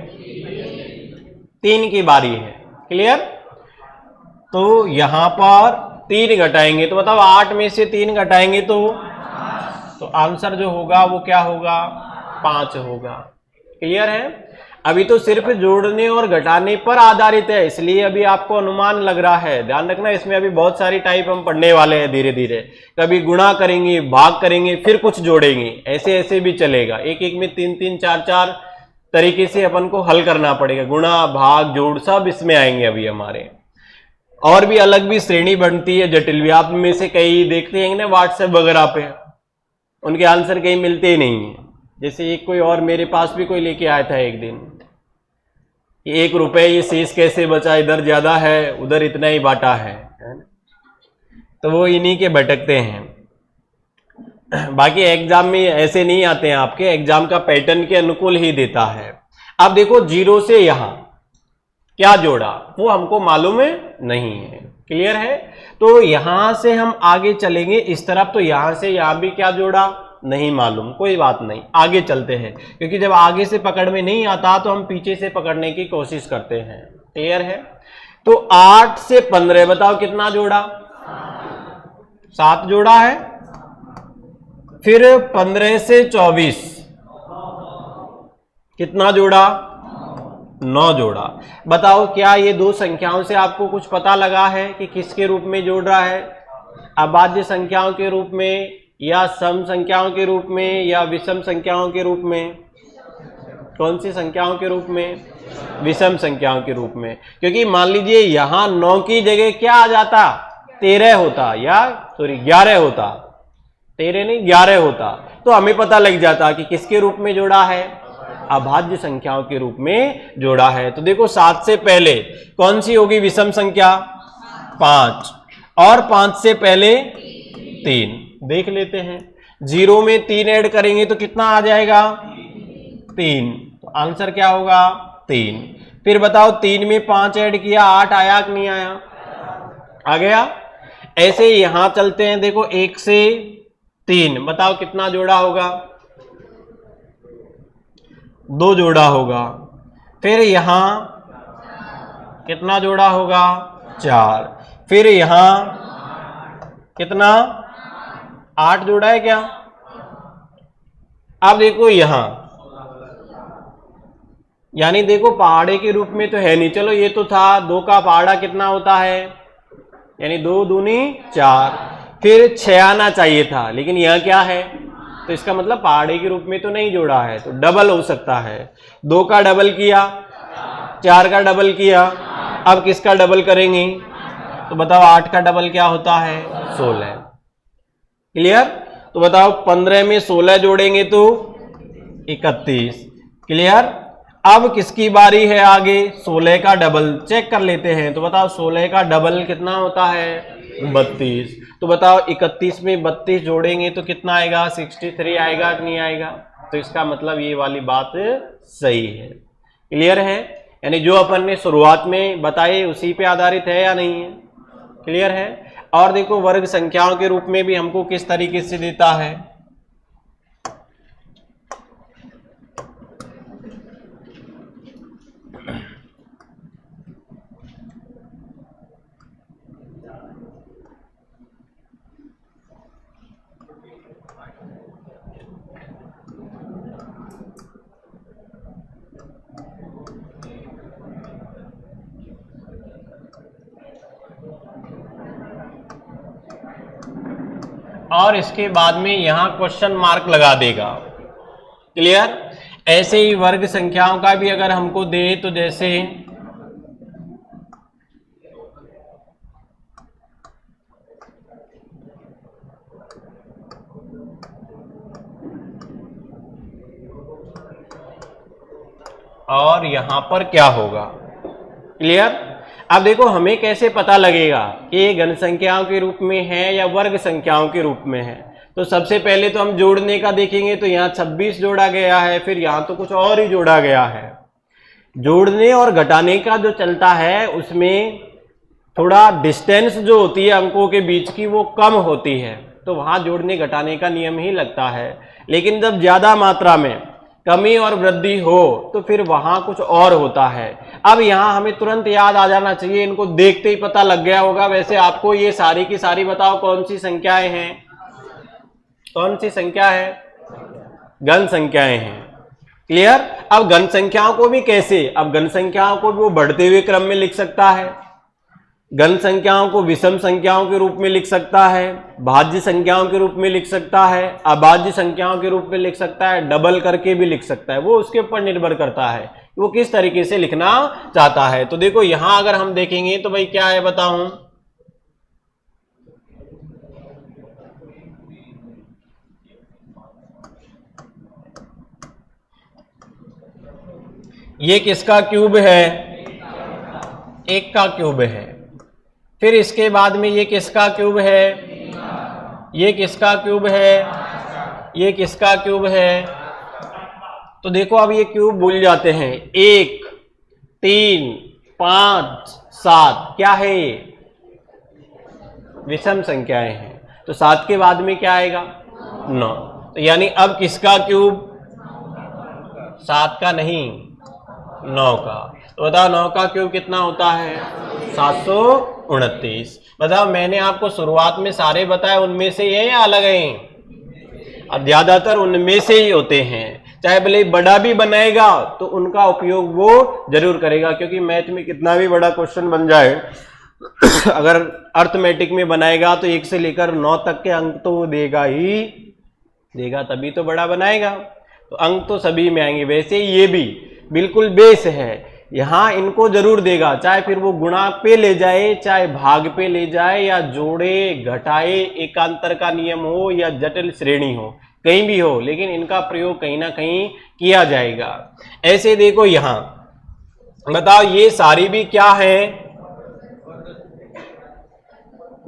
3 की बारी है। क्लियर? तो यहां पर 3 घटाएंगे, तो बताओ 8 में से 3 घटाएंगे तो आंसर जो होगा वो क्या होगा? 5 होगा। क्लियर है? अभी तो सिर्फ जोड़ने और घटाने पर आधारित है, इसलिए अभी आपको अनुमान लग रहा है। ध्यान रखना, इसमें अभी बहुत सारी टाइप हम पढ़ने वाले हैं धीरे धीरे। कभी गुणा करेंगे, भाग करेंगे, फिर कुछ जोड़ेंगे, ऐसे ऐसे भी चलेगा। एक एक में 3-3, 4-4 तरीके से अपन को हल करना पड़ेगा। गुणा, भाग, जोड़ सब इसमें आएंगे अभी हमारे। और भी अलग भी श्रेणी बनती है जटिल भी। आप में से कई देखते हैं ना व्हाट्सएप वगैरह पे, उनके आंसर कहीं मिलते ही नहीं है। जैसे एक कोई और मेरे पास भी कोई लेके आया था एक दिन, 1 रुपए ये शेष कैसे बचा, इधर ज्यादा है उधर इतना ही बांटा है ना? तो वो इन्हीं के भटकते हैं। बाकी एग्जाम में ऐसे नहीं आते हैं, आपके एग्जाम का पैटर्न के अनुकूल ही देता है। अब देखो 0 से यहां क्या जोड़ा वो हमको मालूम नहीं है, क्लियर है। तो यहां से हम आगे चलेंगे इस तरफ, तो यहां से यहां भी क्या जोड़ा नहीं मालूम, कोई बात नहीं, आगे चलते हैं, क्योंकि जब आगे से पकड़ में नहीं आता तो हम पीछे से पकड़ने की कोशिश करते हैं, क्लियर है। तो 8 से 15 बताओ कितना जोड़ा, 7 जोड़ा है। फिर 15 से 24 कितना जोड़ा, 9 जोड़ा। बताओ क्या ये दो संख्याओं से आपको कुछ पता लगा है कि किसके रूप में जोड़ रहा है, अभाज्य संख्याओं के रूप में या सम संख्याओं के रूप में या विषम संख्याओं के रूप में? कौन सी संख्याओं के रूप में, विषम संख्याओं के रूप में। क्योंकि मान लीजिए यहां 9 की जगह क्या आ जाता, 13 होता, या सॉरी 11 होता, 13 नहीं 11 होता, तो हमें पता लग जाता कि किसके रूप में जोड़ा है, अभाज्य संख्याओं के रूप में जोड़ा है। तो देखो 7 से पहले कौन सी होगी विषम संख्या, 5, और 5 से पहले 3, देख लेते हैं। 0 में 3 ऐड करेंगे तो कितना आ जाएगा, 3, तो आंसर क्या होगा 3। फिर बताओ 3 में 5 ऐड किया, 8 आया कि नहीं आया, आ गया। ऐसे यहां चलते हैं, देखो 1 से 3 बताओ कितना जोड़ा होगा, 2 जोड़ा होगा। फिर यहां कितना जोड़ा होगा, 4। फिर यहां कितना, 8 जोड़ा है क्या। अब देखो यहां, यानी देखो पहाड़े के रूप में तो है नहीं, चलो ये तो था, 2 का पहाड़ा कितना होता है, यानी 2 दूनी 4। फिर 6 आना चाहिए था, लेकिन यह क्या है, तो इसका मतलब पहाड़े के रूप में तो नहीं जोड़ा है, तो डबल हो सकता है। 2 का डबल किया, 4 का डबल किया, अब किसका डबल करेंगे, तो बताओ 8 का डबल क्या होता है, 16, क्लियर। तो बताओ 15 में 16 जोड़ेंगे तो 31, क्लियर। अब किसकी बारी है आगे, 16 का डबल चेक कर लेते हैं। तो बताओ 16 का डबल कितना होता है, 32। तो बताओ 31 में 32 जोड़ेंगे तो कितना आएगा, 63 आएगा कि नहीं आएगा। तो इसका मतलब ये वाली बात सही है, क्लियर है। यानी जो अपन ने शुरुआत में बताए उसी पे आधारित है या नहीं है, क्लियर है। और देखो वर्ग संख्याओं के रूप में भी हमको किस तरीके से देता है, और इसके बाद में यहां क्वेश्चन मार्क लगा देगा, क्लियर। ऐसे ही वर्ग संख्याओं का भी अगर हमको दे, तो जैसे और यहां पर क्या होगा, क्लियर। अब देखो हमें कैसे पता लगेगा कि ये घन संख्याओं के रूप में है या वर्ग संख्याओं के रूप में है। तो सबसे पहले तो हम जोड़ने का देखेंगे, तो यहाँ 26 जोड़ा गया है, फिर यहाँ तो कुछ और ही जोड़ा गया है। जोड़ने और घटाने का जो चलता है उसमें थोड़ा डिस्टेंस जो होती है अंकों के बीच की वो कम होती है, तो वहां जोड़ने घटाने का नियम ही लगता है। लेकिन जब ज्यादा मात्रा में कमी और वृद्धि हो तो फिर वहां कुछ और होता है। अब यहां हमें तुरंत याद आ जाना चाहिए, इनको देखते ही पता लग गया होगा। वैसे आपको ये सारी की सारी बताओ कौन सी संख्याएं हैं, कौन सी संख्या है, घन संख्याएं हैं, क्लियर। अब घन संख्याओं को भी कैसे, अब घन संख्याओं को भी वो बढ़ते हुए क्रम में लिख सकता है, घन संख्याओं को विषम संख्याओं के रूप में लिख सकता है, भाज्य संख्याओं के रूप में लिख सकता है, अभाज्य संख्याओं के रूप में लिख सकता है, डबल करके भी लिख सकता है। वो उसके ऊपर निर्भर करता है वो किस तरीके से लिखना चाहता है। तो देखो यहां अगर हम देखेंगे तो भाई क्या है बताऊं, ये किसका क्यूब है? एक का क्यूब है। फिर इसके बाद में ये किसका क्यूब है? ये किसका क्यूब है? ये किसका क्यूब है? तो देखो अब ये क्यूब भूल जाते हैं। 1, 3, 5, 7 क्या है ये? विषम संख्याएं हैं। तो 7 के बाद में क्या आएगा? 9। तो यानी अब किसका क्यूब? 7 का नहीं, 9 का। तो बताओ 9 का क्यूब कितना होता है? 729। बताओ मैंने आपको शुरुआत में सारे बताए, उनमें से ये या अलग हैं? अब ज्यादातर उनमें से ही होते हैं। चाहे भले बड़ा भी बनाएगा तो उनका उपयोग वो जरूर करेगा, क्योंकि मैथ में कितना भी बड़ा क्वेश्चन बन जाए अगर अर्थमेटिक में बनाएगा तो 1 से लेकर 9 तक के अंक तो वो देगा ही देगा, तभी तो बड़ा बनाएगा। तो अंक तो सभी में आएंगे। वैसे ये भी बिल्कुल बेस है, यहां इनको जरूर देगा, चाहे फिर वो गुणा पे ले जाए, चाहे भाग पे ले जाए, या जोड़े घटाए, एकांतर का नियम हो या जटिल श्रेणी हो, कहीं भी हो, लेकिन इनका प्रयोग कहीं ना कहीं किया जाएगा। ऐसे देखो यहां बताओ ये सारी भी क्या है?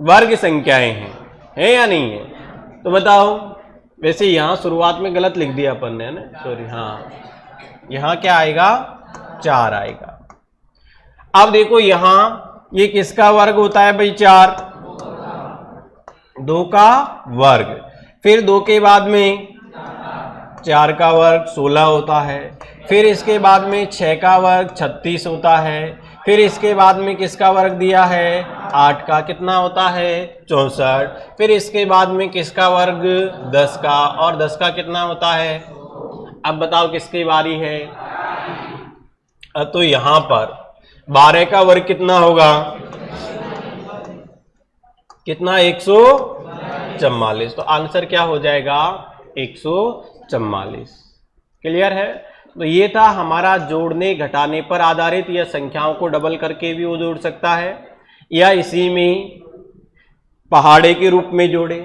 वर्ग संख्याएं हैं, है या नहीं है? तो बताओ, वैसे यहां शुरुआत में गलत लिख दिया अपन ने ना, सॉरी। हाँ, यहां क्या आएगा? 4 आएगा। अब देखो यहां ये किसका वर्ग होता है भाई? 4, 2 का वर्ग। फिर 2 के बाद में 4 का वर्ग 16 होता है। फिर इसके बाद में 6 का वर्ग 36 होता है। फिर इसके बाद में किसका वर्ग दिया है? 8 का, कितना होता है? 64। फिर इसके बाद में किसका वर्ग? 10 का, और 10 का कितना होता है? अब बताओ किसकी बारी है? तो यहां पर 12 का वर्ग कितना होगा? कितना? 144। तो आंसर क्या हो जाएगा? 144। क्लियर है? तो ये था हमारा जोड़ने घटाने पर आधारित, या संख्याओं को डबल करके भी वो जोड़ सकता है, या इसी में पहाड़े के रूप में जोड़े।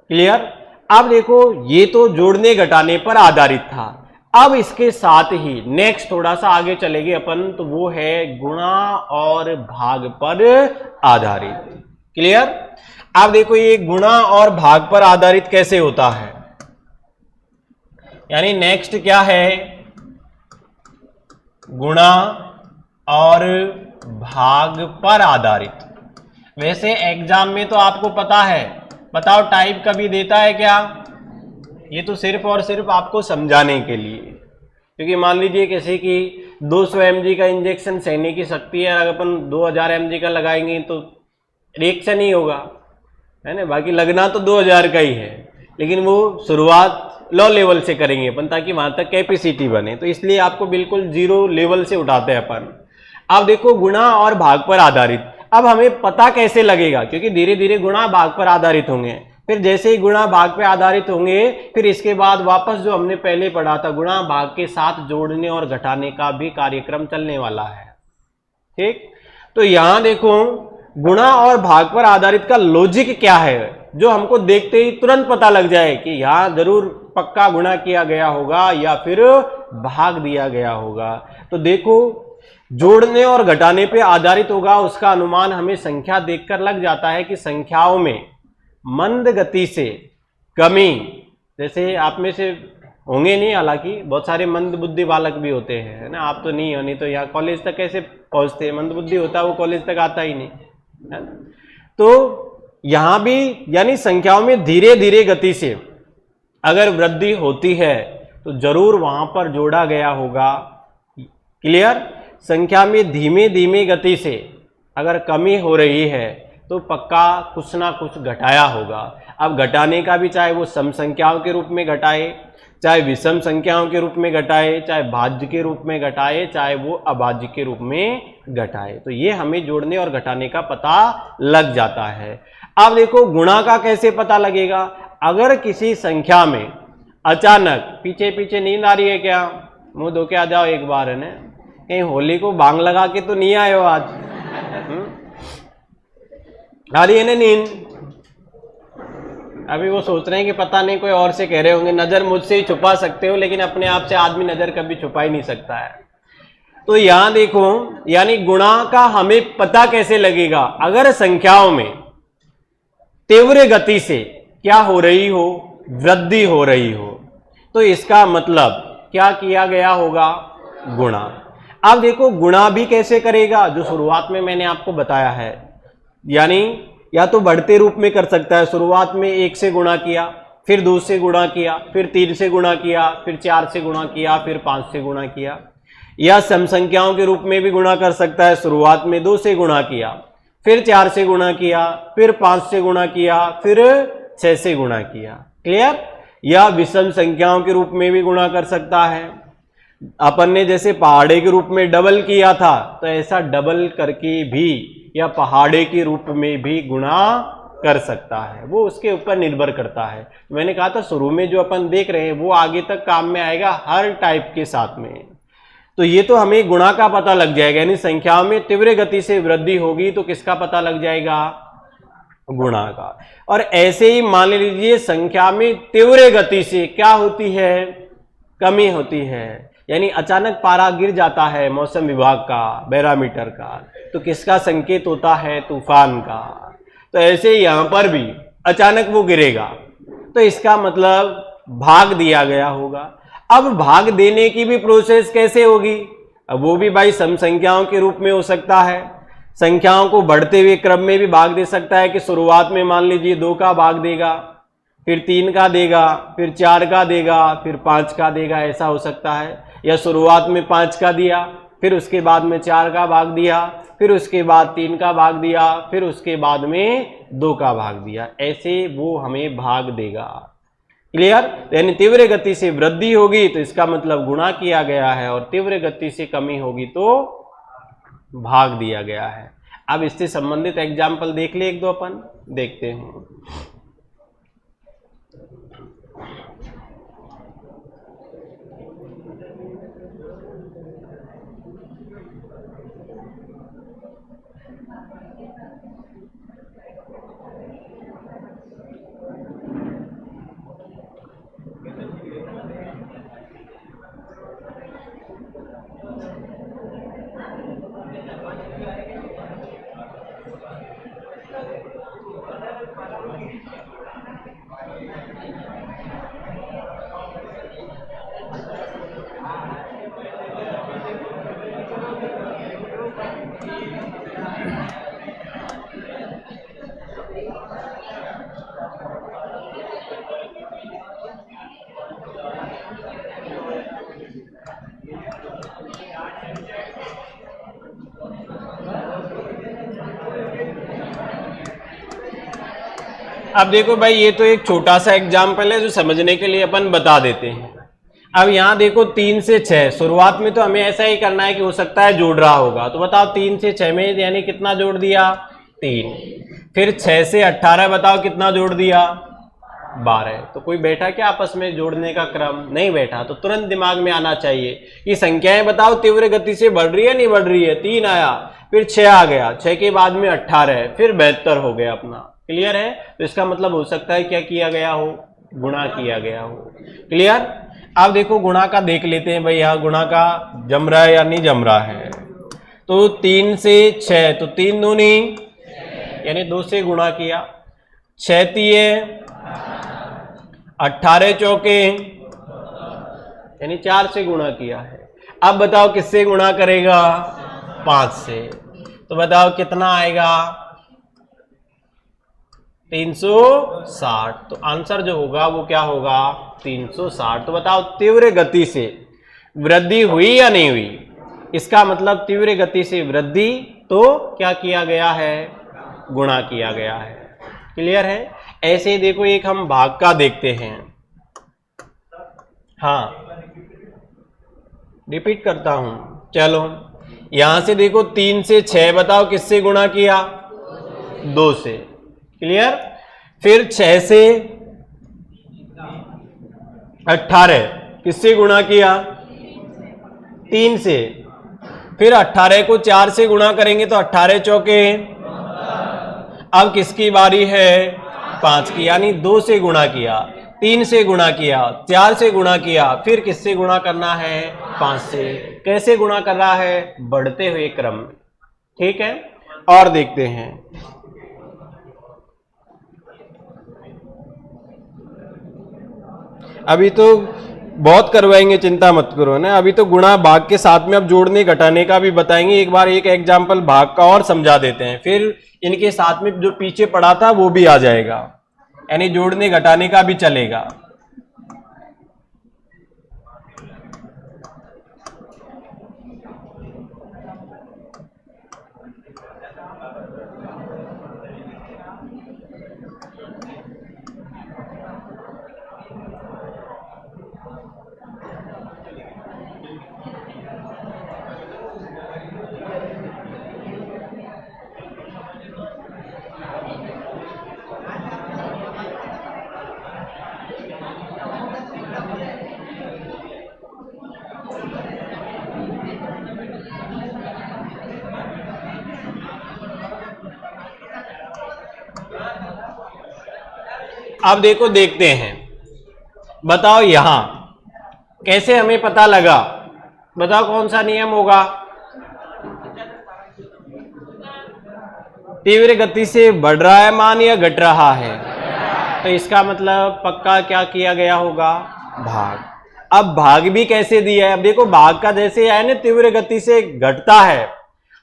क्लियर? अब देखो ये तो जोड़ने घटाने पर आधारित था। अब इसके साथ ही नेक्स्ट थोड़ा सा आगे चलेंगे अपन, तो वो है गुणा और भाग पर आधारित। क्लियर? अब देखो ये गुणा और भाग पर आधारित कैसे होता है, यानी नेक्स्ट क्या है? गुणा और भाग पर आधारित। वैसे एग्जाम में तो आपको पता है, बताओ टाइप कभी देता है क्या? ये तो सिर्फ और सिर्फ आपको समझाने के लिए, क्योंकि मान लीजिए किसी की 200 mg का इंजेक्शन सहने की शक्ति है, अगर अपन 2000 mg का लगाएंगे तो रिएक्शन ही होगा, है ना। बाकी लगना तो 2000 का ही है, लेकिन वो शुरुआत लो लेवल से करेंगे अपन, ताकि वहां तक कैपेसिटी बने। तो इसलिए आपको बिल्कुल 0 लेवल से उठाते हैं अपन। अब देखो गुणा और भाग पर आधारित, अब हमें पता कैसे लगेगा? क्योंकि धीरे धीरे गुणा भाग पर आधारित होंगे, फिर जैसे ही गुणा भाग पर आधारित होंगे, फिर इसके बाद वापस जो हमने पहले पढ़ा था गुणा भाग के साथ जोड़ने और घटाने का भी कार्यक्रम चलने वाला है। ठीक, तो यहां देखो गुणा और भाग पर आधारित का लॉजिक क्या है, जो हमको देखते ही तुरंत पता लग जाए कि यहां जरूर पक्का गुणा किया गया होगा या फिर भाग दिया गया होगा। तो देखो जोड़ने और घटाने पे आधारित होगा, उसका अनुमान हमें संख्या देखकर लग जाता है कि संख्याओं में मंद गति से कमी, जैसे आप में से होंगे नहीं, हालांकि बहुत सारे मंद बुद्धि बालक भी होते हैं, है ना। आप तो नहीं हो, नहीं तो यहाँ कॉलेज तक कैसे पहुंचते हैं? मंद बुद्धि होता है वो कॉलेज तक आता ही नहीं, है ना। तो यहां भी यानी संख्याओं में धीरे धीरे गति से अगर वृद्धि होती है तो जरूर वहां पर जोड़ा गया होगा। क्लियर? संख्या में धीमे धीमे गति से अगर कमी हो रही है तो पक्का कुछ ना कुछ घटाया होगा। अब घटाने का भी, चाहे वो सम संख्याओं के रूप में घटाए, चाहे विषम संख्याओं के रूप में घटाए, चाहे भाज्य के रूप में घटाए, चाहे वो अभाज्य के रूप में घटाए, तो ये हमें जोड़ने और घटाने का पता लग जाता है। अब देखो गुणा का कैसे पता लगेगा? अगर किसी संख्या में अचानक, पीछे पीछे नींद आ रही है क्या? मुंह धो के आ जाओ एक बार, है ना। कहीं होली को भांग लगा के तो नहीं आए हो आज? आ रही है ना नींद? अभी वो सोच रहे हैं कि पता नहीं कोई और से कह रहे होंगे, नजर मुझसे ही छुपा सकते हो, लेकिन अपने आप से आदमी नजर कभी छुपा ही नहीं सकता है। तो यहां देखो, यानी गुणा का हमें पता कैसे लगेगा? अगर संख्याओं में तीव्र गति से क्या हो रही हो? वृद्धि हो रही हो, तो इसका मतलब क्या किया गया होगा? गुणा। अब देखो गुणा भी कैसे करेगा, जो शुरुआत में मैंने आपको बताया है, यानी या तो बढ़ते रूप में कर सकता है, शुरुआत में 1 से गुणा किया, फिर 2 से गुणा किया, फिर 3 से गुणा किया, फिर 4 से गुणा किया, फिर 5 से गुणा किया, या सम संख्याओं के रूप में भी गुणा कर सकता है, शुरुआत में 2 से गुणा किया, फिर 4 से गुणा किया, फिर 5 से गुणा किया, फिर 6 से गुणा किया। क्लियर? या विषम संख्याओं के रूप में भी गुणा कर सकता है। अपन ने जैसे पहाड़े के रूप में डबल किया था, तो ऐसा डबल करके भी या पहाड़े के रूप में भी गुणा कर सकता है, वो उसके ऊपर निर्भर करता है। मैंने कहा था शुरू में जो अपन देख रहे हैं वो आगे तक काम में आएगा हर टाइप के साथ में। तो ये तो हमें गुणा का पता लग जाएगा, यानी संख्याओं में तीव्र गति से वृद्धि होगी तो किसका पता लग जाएगा? गुणा का। और ऐसे ही मान लीजिए संख्या में तीव्र गति से क्या होती है? कमी होती है, यानी अचानक पारा गिर जाता है मौसम विभाग का, बैरोमीटर का, तो किसका संकेत होता है? तूफान का। तो ऐसे यहां पर भी अचानक वो गिरेगा तो इसका मतलब भाग दिया गया होगा। अब भाग देने की भी प्रोसेस कैसे होगी? अब वो भी भाई सम संख्याओं के रूप में हो सकता है, संख्याओं को बढ़ते हुए क्रम में भी भाग दे सकता है कि शुरुआत में मान लीजिए 2 का भाग देगा, फिर 3 का देगा, फिर 4 का देगा, फिर 5 का देगा, ऐसा हो सकता है। या शुरुआत में 5 का दिया, फिर उसके बाद में 4 का भाग दिया, फिर उसके बाद 3 का भाग दिया, फिर उसके बाद में 2 का भाग दिया, ऐसे वो हमें भाग देगा। क्लियर? यानी तीव्र गति से वृद्धि होगी तो इसका मतलब गुणा किया गया है, और तीव्र गति से कमी होगी तो भाग दिया गया है। अब इससे संबंधित एग्जाम्पल देख ले, 1-2 अपन देखते हैं। अब देखो भाई, ये तो एक छोटा सा एग्जाम्पल है जो समझने के लिए अपन बता देते हैं। अब यहां देखो 3 से 6, शुरुआत में तो हमें ऐसा ही करना है कि हो सकता है जोड़ रहा होगा, तो बताओ 3 से 6 में यानी कितना जोड़ दिया? 3। फिर 6 से 18 बताओ कितना जोड़ दिया? 12। तो कोई बैठा क्या आपस में जोड़ने का क्रम? नहीं बैठा। तो तुरंत दिमाग में आना चाहिए कि संख्याएं बताओ तीव्र गति से बढ़ रही है नहीं बढ़ रही है? 3 आया, फिर 6 आ गया, 6 के बाद में 18, फिर 72 हो गया अपना। क्लियर है? तो इसका मतलब हो सकता है क्या किया गया हो? गुणा किया गया हो। क्लियर? अब देखो गुणा का देख लेते हैं भाई, यहाँ गुणा का जम रहा है या नहीं जम रहा है। तो 3 से 6, तो 3 दूनी यानी 2 से गुणा किया, 6 तिये 18 चौके यानी 4 से गुणा किया है। अब बताओ किससे गुणा करेगा? 5 से। तो बताओ कितना आएगा? 360। तो आंसर जो होगा वो क्या होगा? 360। तो बताओ तीव्र गति से वृद्धि हुई या नहीं हुई? इसका मतलब तीव्र गति से वृद्धि तो क्या किया गया है? गुणा किया गया है। क्लियर है? ऐसे देखो एक हम भाग का देखते हैं। हाँ, रिपीट करता हूं, चलो यहां से देखो 3 से 6 बताओ किससे गुणा किया? 2 से। क्लियर? फिर 6 से 18 किससे गुणा किया? 3 से। फिर 18 को 4 से गुणा करेंगे तो 18 चौके। अब किसकी बारी है? 5 की, यानी 2 से गुणा किया। 3 से गुणा किया, 4 से गुणा किया, फिर किससे गुणा करना है? 5 से। कैसे गुणा कर रहा है? बढ़ते हुए क्रम में। ठीक है, और देखते हैं। अभी तो बहुत करवाएंगे, चिंता मत करो ना। अभी तो गुणा भाग के साथ में अब जोड़ने घटाने का भी बताएंगे। एक बार एक एग्जाम्पल भाग का और समझा देते हैं, फिर इनके साथ में जो पीछे पड़ा था वो भी आ जाएगा, यानी जोड़ने घटाने का भी चलेगा। अब देखो, देखते हैं। बताओ यहां कैसे हमें पता लगा? बताओ कौन सा नियम होगा? तीव्र गति से बढ़ रहा है मान या घट रहा है? तो इसका मतलब पक्का क्या किया गया होगा? भाग। अब भाग भी कैसे दिया है? अब देखो, भाग का जैसे है ना, तीव्र गति से घटता है,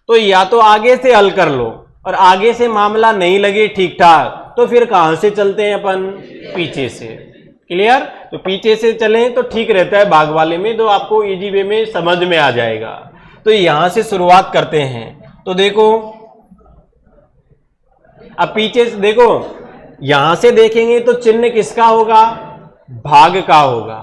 तो या तो आगे से हल कर लो, और आगे से मामला नहीं लगे ठीक ठाक तो फिर कहां से चलते हैं अपन? पीछे से। क्लियर? तो पीछे से चलें तो ठीक रहता है भाग वाले में, तो आपको इजी वे में समझ में आ जाएगा। तो यहां से शुरुआत करते हैं। तो देखो, अब पीछे से देखो, यहां से देखेंगे तो चिन्ह किसका होगा? भाग का होगा।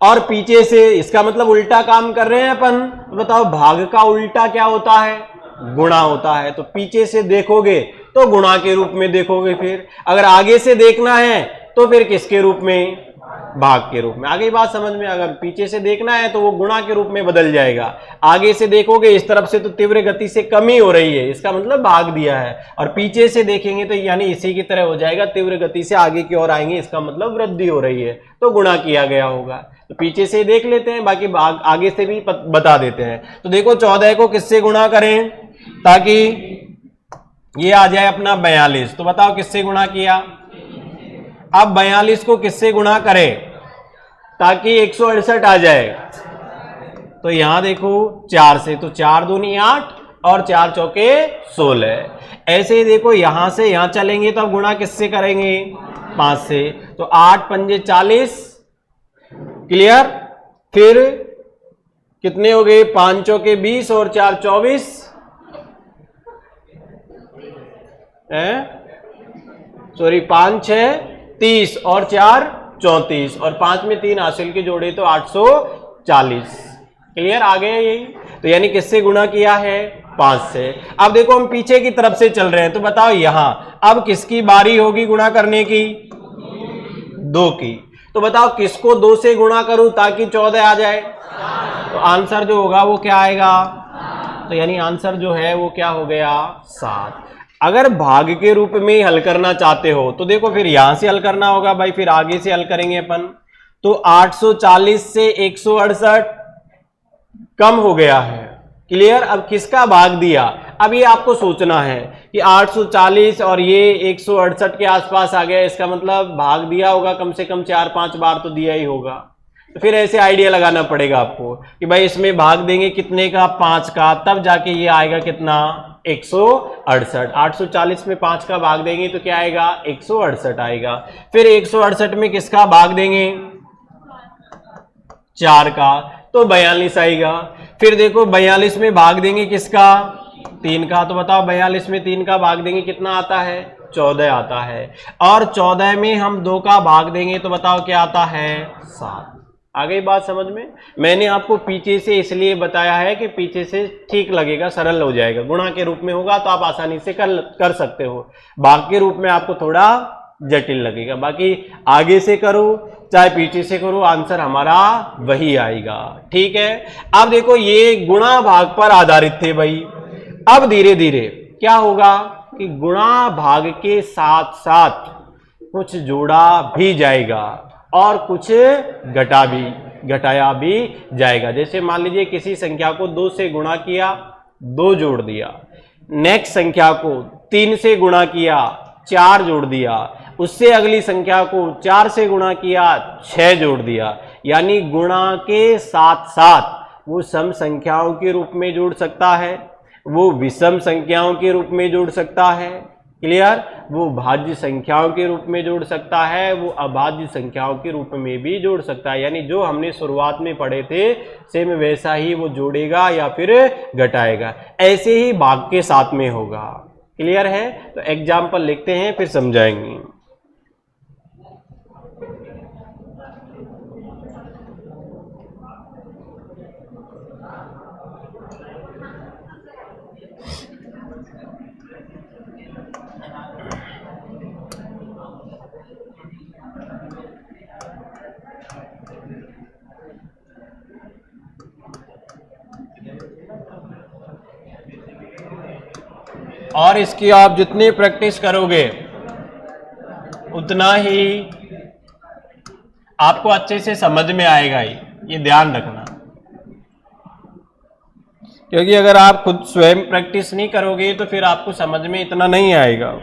और पीछे से, इसका मतलब उल्टा काम कर रहे हैं अपन। बताओ भाग का उल्टा क्या होता है? गुणा होता है। तो पीछे से देखोगे तो गुणा के रूप में देखोगे, फिर अगर आगे से देखना है तो फिर किसके रूप में? भाग के रूप में। आगे बात समझ में? अगर पीछे से देखना है तो वो गुणा के रूप में बदल जाएगा। आगे से देखोगे इस तरफ से तो तीव्र गति से कमी हो रही है, इसका मतलब भाग दिया है। और पीछे से देखेंगे तो यानी इसी की तरह हो जाएगा, तीव्र गति से आगे की ओर आएंगे, इसका मतलब वृद्धि हो रही है, तो गुणा किया गया होगा। तो पीछे से देख लेते हैं, बाकी भाग आगे से भी बता देते हैं। तो देखो, 14 को किससे गुणा करें ताकि ये आ जाए अपना 42? तो बताओ किससे गुणा किया? अब 42 को किससे गुणा करें ताकि 168 आ जाए? तो यहां देखो 4 से, तो 4 दूनी 8 और 4 चौके 16। ऐसे ही देखो, यहां से यहां चलेंगे तो अब गुणा किससे करेंगे? 5 से। तो 8 पंजे 40। क्लियर? फिर कितने हो गए? 5 चौके 20 और 4 24, सॉरी 5 6 30 और 4 34, और 5 में 3 हासिल के जोड़े तो 840। क्लियर? आ गया यही? तो यानी किससे गुणा किया है? 5 से। अब देखो, हम पीछे की तरफ से चल रहे हैं, तो बताओ यहां अब किसकी बारी होगी गुणा करने की? 2 की। तो बताओ किसको 2 से गुणा करूं ताकि 14 आ जाए? तो आंसर जो होगा वो क्या आएगा? तो यानी आंसर जो है वो क्या हो गया? 7। अगर भाग के रूप में हल करना चाहते हो तो देखो, फिर यहां से हल करना होगा भाई, फिर आगे से हल करेंगे अपन। तो 840 से 168 कम हो गया है। क्लियर? अब किसका भाग दिया? अब ये आपको सोचना है कि 840 और ये 168 के आसपास आ गया, इसका मतलब भाग दिया होगा कम से कम 4-5 बार तो दिया ही होगा। तो फिर ऐसे आइडिया लगाना पड़ेगा आपको कि भाई इसमें भाग देंगे कितने का? 5 का, तब जाके ये आएगा कितना? 168। 840 में 5 का भाग देंगे तो क्या आएगा? 168 आएगा। फिर 168 में किसका भाग देंगे? 4 का, तो 42 आएगा। फिर देखो 42 में भाग देंगे किसका? 3 का। तो बताओ 42 में 3 का भाग देंगे कितना आता है? 14 आता है। और 14 में हम 2 का भाग देंगे तो बताओ क्या आता है? 7। आ गई बात समझ में? मैंने आपको पीछे से इसलिए बताया है कि पीछे से ठीक लगेगा, सरल हो जाएगा। गुणा के रूप में होगा तो आप आसानी से कर सकते हो, भाग के रूप में आपको थोड़ा जटिल लगेगा। बाकी आगे से करो चाहे पीछे से करो, आंसर हमारा वही आएगा। ठीक है? अब देखो, ये गुणा भाग पर आधारित थे भाई। अब धीरे धीरे क्या होगा कि गुणा भाग के साथ साथ कुछ जोड़ा भी जाएगा। और कुछ घटाया भी जाएगा। जैसे मान लीजिए किसी संख्या को 2 से गुणा किया, 2 जोड़ दिया, नेक्स्ट संख्या को 3 से गुणा किया, 4 जोड़ दिया, उससे अगली संख्या को 4 से गुणा किया, 6 जोड़ दिया। यानी गुणा के साथ साथ वो सम संख्याओं के रूप में जोड़ सकता है, वो विषम संख्याओं के रूप में जोड़ सकता है, क्लियर, वो भाज्य संख्याओं के रूप में जोड़ सकता है, वो अभाज्य संख्याओं के रूप में भी जोड़ सकता है। यानी जो हमने शुरुआत में पढ़े थे सेम वैसा ही वो जोड़ेगा या फिर घटाएगा। ऐसे ही भाग के साथ में होगा। क्लियर है? तो एग्जाम्पल लिखते हैं फिर समझाएंगे। और इसकी आप जितनी प्रैक्टिस करोगे उतना ही आपको अच्छे से समझ में आएगा ही, ये ध्यान रखना। क्योंकि अगर आप खुद स्वयं प्रैक्टिस नहीं करोगे तो फिर आपको समझ में इतना नहीं आएगा।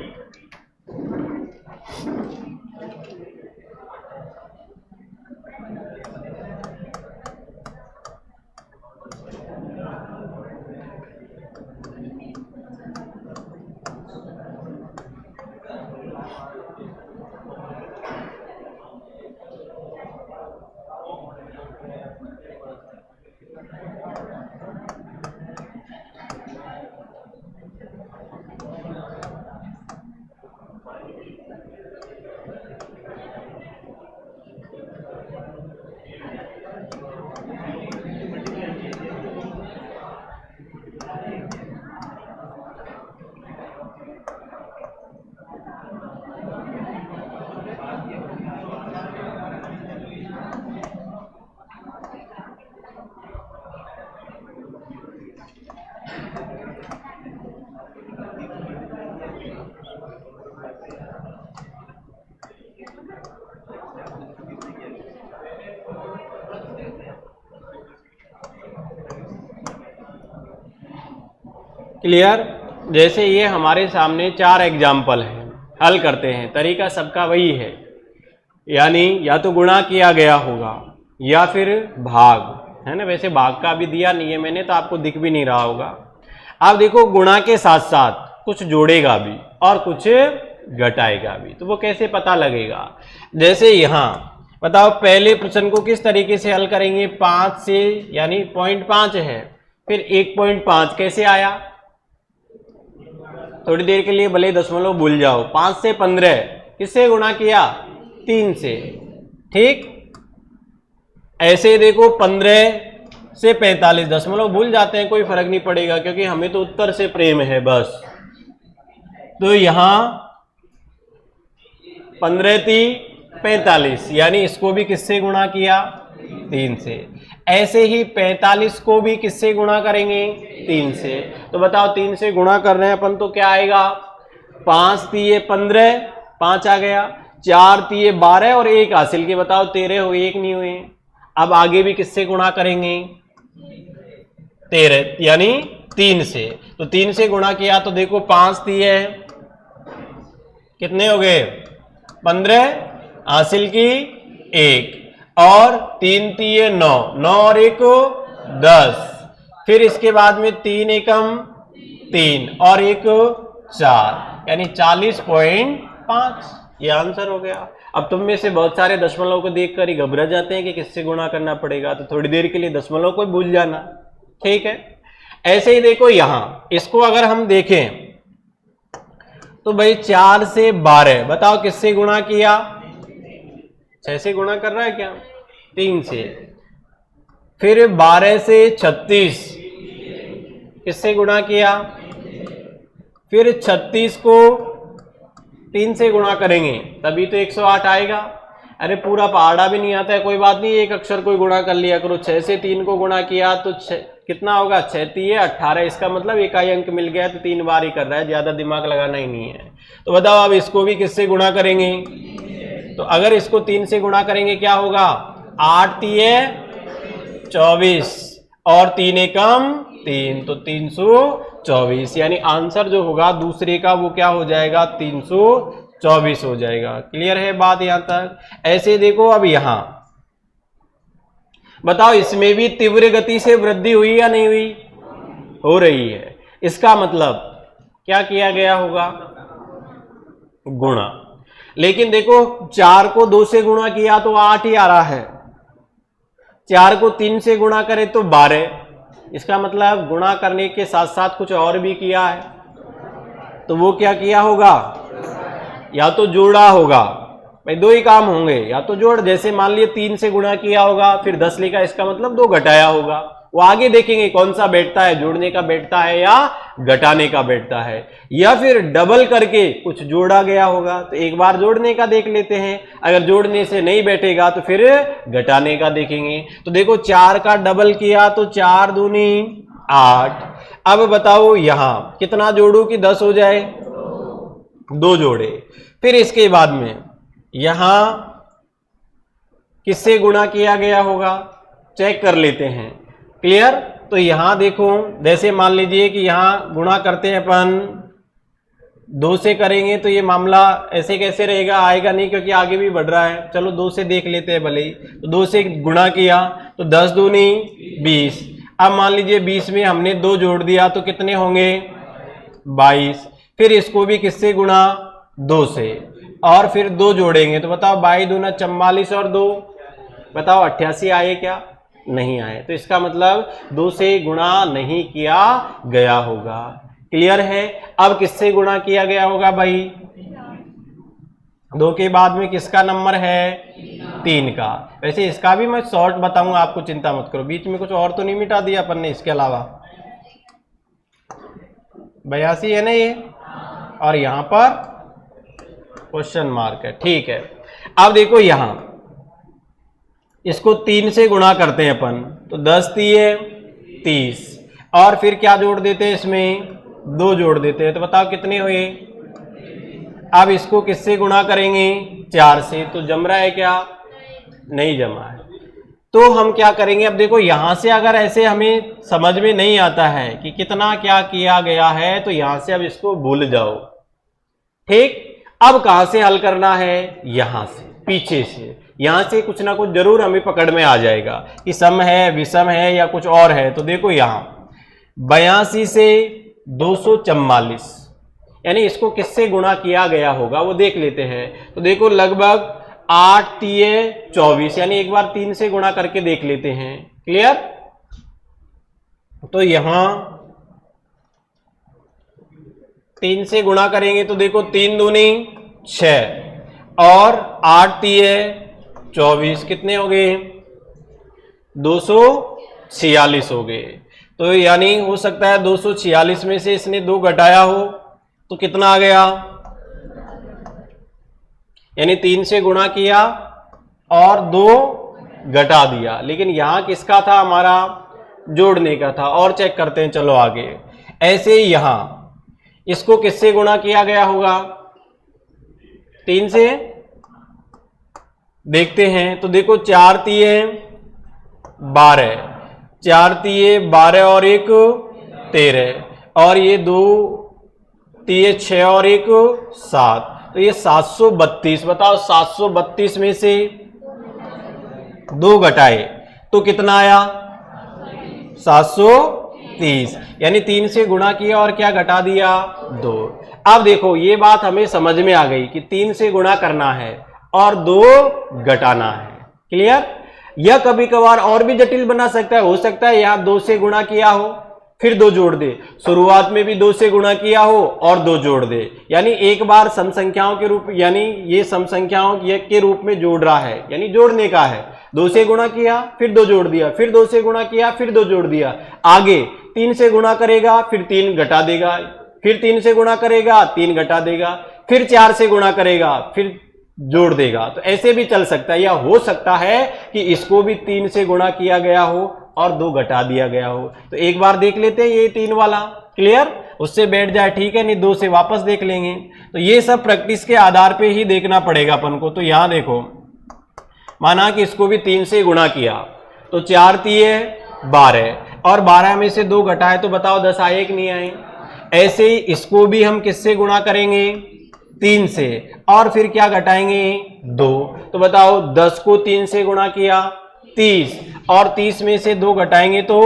क्लियर? जैसे ये हमारे सामने 4 एग्जाम्पल हैं, हल करते हैं, तरीका सबका वही है, यानी या तो गुणा किया गया होगा या फिर भाग, है ना। वैसे भाग का भी दिया नहीं है मैंने तो आपको दिख भी नहीं रहा होगा। अब देखो गुणा के साथ साथ कुछ जोड़ेगा भी और कुछ घटाएगा भी, तो वो कैसे पता लगेगा? जैसे यहाँ बताओ पहले प्रश्न को किस तरीके से हल करेंगे? 5 से, यानी 0.5 है, फिर 1.5 कैसे आया? थोड़ी देर के लिए भले दशमलव भूल जाओ। 5 से 15 किससे गुणा किया? 3 से, ठीक। ऐसे देखो 15 से 45, दशमलव भूल जाते हैं, कोई फर्क नहीं पड़ेगा क्योंकि हमें तो उत्तर से प्रेम है बस। तो यहां 15 × 45, यानी इसको भी किससे गुणा किया? 3 से। ऐसे ही 45 को भी किससे गुणा करेंगे? 3 से। तो बताओ 3 से गुणा कर रहे हैं अपन तो क्या आएगा? 5 × 15, 5 आ गया, 4 × 12 और 1 हासिल के बताओ 13 हुए, 1 नहीं हुए। अब आगे भी किससे गुणा करेंगे? 13, यानी 3 से। तो 3 से गुणा किया तो देखो 5 × कितने हो गए? 15 हासिल की 1 और 3 × 9, 9 और 1 10। फिर इसके बाद में 3 एकम 3 और 1 4, यानी 40.5, ये आंसर हो गया। अब तुम में से बहुत सारे दशमलव को देखकर ही घबरा जाते हैं कि किससे गुणा करना पड़ेगा, तो थोड़ी देर के लिए दशमलव को भूल जाना, ठीक है। ऐसे ही देखो यहां इसको अगर हम देखें तो भाई 4 से 12 बताओ किससे गुणा किया? 6 से गुणा कर रहा है क्या? 3 से। फिर 12 से 36 किससे गुणा किया? फिर 36 को 3 से गुणा करेंगे तभी तो 108 आएगा। अरे पूरा पहाड़ा भी नहीं आता है, कोई बात नहीं, एक अक्षर को गुणा कर लिया करो। 6 से 3 को गुणा किया तो कितना होगा? 6 × 18, इसका मतलब इकाई अंक मिल गया तो 3 बार ही कर रहा है, ज्यादा दिमाग लगाना ही नहीं है। तो बताओ अब इसको भी किससे गुणा करेंगे? तो अगर इसको 3 से गुणा करेंगे क्या होगा, 8 तिये 24 और 3 एकम 3, तो 324, यानी आंसर जो होगा दूसरे का वो क्या हो जाएगा, 324 हो जाएगा। क्लियर है बात यहां तक? ऐसे देखो अब यहां बताओ, इसमें भी तीव्र गति से वृद्धि हुई या नहीं हुई? हो रही है। इसका मतलब क्या किया गया होगा, गुणा। लेकिन देखो 4 को 2 से गुणा किया तो 8 ही आ रहा है, 4 को 3 से गुणा करे तो 12। इसका मतलब गुणा करने के साथ साथ कुछ और भी किया है, तो वो क्या किया होगा, या तो जोड़ा होगा। भाई 2 ही काम होंगे, या तो जोड़, जैसे मान लिए 3 से गुणा किया होगा फिर 10 लिखा, इसका मतलब 2 घटाया होगा। वो आगे देखेंगे कौन सा बैठता है, जोड़ने का बैठता है या घटाने का बैठता है, या फिर डबल करके कुछ जोड़ा गया होगा। तो एक बार जोड़ने का देख लेते हैं, अगर जोड़ने से नहीं बैठेगा तो फिर घटाने का देखेंगे। तो देखो 4 का डबल किया तो 4 दूनी 8। अब बताओ यहां कितना जोड़ू कि 10 हो जाए, 2 जोड़े। फिर इसके बाद में यहां किससे गुणा किया गया होगा, चेक कर लेते हैं। क्लियर? तो यहां देखो, जैसे मान लीजिए कि यहां गुणा करते हैं अपन 2 से करेंगे तो ये मामला ऐसे कैसे रहेगा, आएगा नहीं क्योंकि आगे भी बढ़ रहा है। चलो 2 से देख लेते हैं भले ही। तो 2 से गुणा किया तो 10 दूनी 20। अब मान लीजिए 20 में हमने 2 जोड़ दिया तो कितने होंगे, 22। फिर इसको भी किससे गुणा, 2 से, और फिर 2 जोड़ेंगे तो बताओ 22 दूना 44 और 2 बताओ 88 आए क्या, नहीं आए। तो इसका मतलब 2 से गुणा नहीं किया गया होगा। क्लियर है? अब किससे गुणा किया गया होगा भाई, 2 के बाद में किसका नंबर है, 3 का। वैसे इसका भी मैं शॉर्ट बताऊंगा आपको, चिंता मत करो। बीच में कुछ और तो नहीं मिटा दिया अपन ने इसके अलावा, 82 है ना ये, और यहां पर क्वेश्चन मार्क है। ठीक है, अब देखो यहां इसको 3 से गुणा करते हैं अपन, तो 10 तिये 30, और फिर क्या जोड़ देते हैं, इसमें 2 जोड़ देते हैं, तो बताओ कितने हुए। अब इसको किससे गुणा करेंगे, 4 से, तो जम रहा है क्या, नहीं जमा है। तो हम क्या करेंगे, अब देखो यहां से अगर ऐसे हमें समझ में नहीं आता है कि कितना क्या किया गया है, तो यहां से अब इसको भूल जाओ। ठीक, अब कहां से हल करना है, यहां से, पीछे से। यहां से कुछ ना कुछ जरूर हमें पकड़ में आ जाएगा कि सम है, विषम है या कुछ और है। तो देखो यहां 82 से 244, यानी इसको किससे गुणा किया गया होगा वो देख लेते हैं। तो देखो लगभग 8 तिये 24, यानी एक बार 3 से गुणा करके देख लेते हैं। क्लियर? तो यहां 3 से गुणा करेंगे तो देखो 3 दूनी 6 और 8 तिये 24, कितने हो गए, 246 हो गए। तो यानी हो सकता है 246 में से इसने 2 घटाया हो तो कितना आ गया, यानी 3 से गुणा किया और 2 घटा दिया। लेकिन यहां किसका था, हमारा जोड़ने का था। और चेक करते हैं, चलो आगे। ऐसे ही यहां इसको किससे गुणा किया गया होगा, 3 से, देखते हैं। तो देखो 4 तिये 12, 4 तिये 12 और 1 13, और ये 2 तिये 6 और 1 7, तो ये 732। बताओ 732 में से 2 घटाए तो कितना आया, 730, यानी 3 से गुणा किया और क्या घटा दिया, 2। अब देखो ये बात हमें समझ में आ गई कि 3 से गुणा करना है और 2 घटाना है। क्लियर? यह कभी कभार और भी जटिल बना सकता है। हो सकता है यहां 2 से गुणा किया हो फिर 2 जोड़ दे, शुरुआत में भी 2 से गुणा किया हो और 2 जोड़ दे, यानी एक बार सम संख्याओं के रूप, यानी ये सम संख्याओं के रूप में जोड़ रहा है, यानी जोड़ने का है। 2 से गुणा किया फिर 2 जोड़ दिया, फिर 2 से गुणा किया फिर 2 जोड़ दिया। आगे 3 से गुणा करेगा फिर 3 घटा देगा, फिर 3 से गुणा करेगा 3 घटा देगा, फिर 4 से गुणा करेगा फिर जोड़ देगा। तो ऐसे भी चल सकता है, या हो सकता है कि इसको भी 3 से गुणा किया गया हो और 2 घटा दिया गया हो। तो एक बार देख लेते हैं ये 3 वाला। क्लियर? उससे बैठ जाए ठीक है, नहीं 2 से वापस देख लेंगे। तो ये सब प्रैक्टिस के आधार पे ही देखना पड़ेगा अपन को। तो यहां देखो, माना कि इसको भी 3 से गुणा किया तो 4 तिये 12 और 12 में से 2 घटाए तो बताओ 10 आए कि नहीं आए। ऐसे ही इसको भी हम किससे गुणा करेंगे, 3 से, और फिर क्या घटाएंगे 2। तो बताओ 10 को 3 से गुणा किया 30 और 30 में से 2 घटाएंगे तो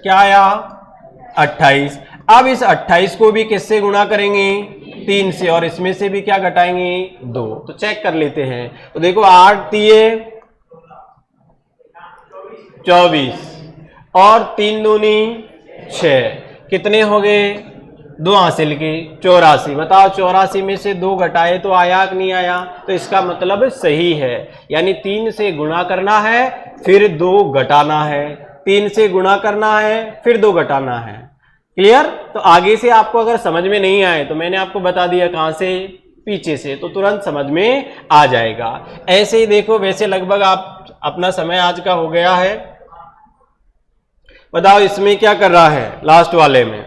क्या आया 28। अब इस 28 को भी किससे गुणा करेंगे 3 से और इसमें से भी क्या घटाएंगे 2। तो चेक कर लेते हैं। तो देखो 8 तिये 24 और 3 दूनी 6, कितने हो गए 2 हासिल की 84। बताओ 84 में से 2 घटाए तो आया कि नहीं आया। तो इसका मतलब सही है, यानी 3 से गुणा करना है फिर 2 घटाना है, 3 से गुणा करना है फिर 2 घटाना है। क्लियर। तो आगे से आपको अगर समझ में नहीं आए तो मैंने आपको बता दिया कहां से, पीछे से, तो तुरंत समझ में आ जाएगा। ऐसे ही देखो, वैसे लगभग आप अपना समय आज का हो गया है। बताओ इसमें क्या कर रहा है, लास्ट वाले में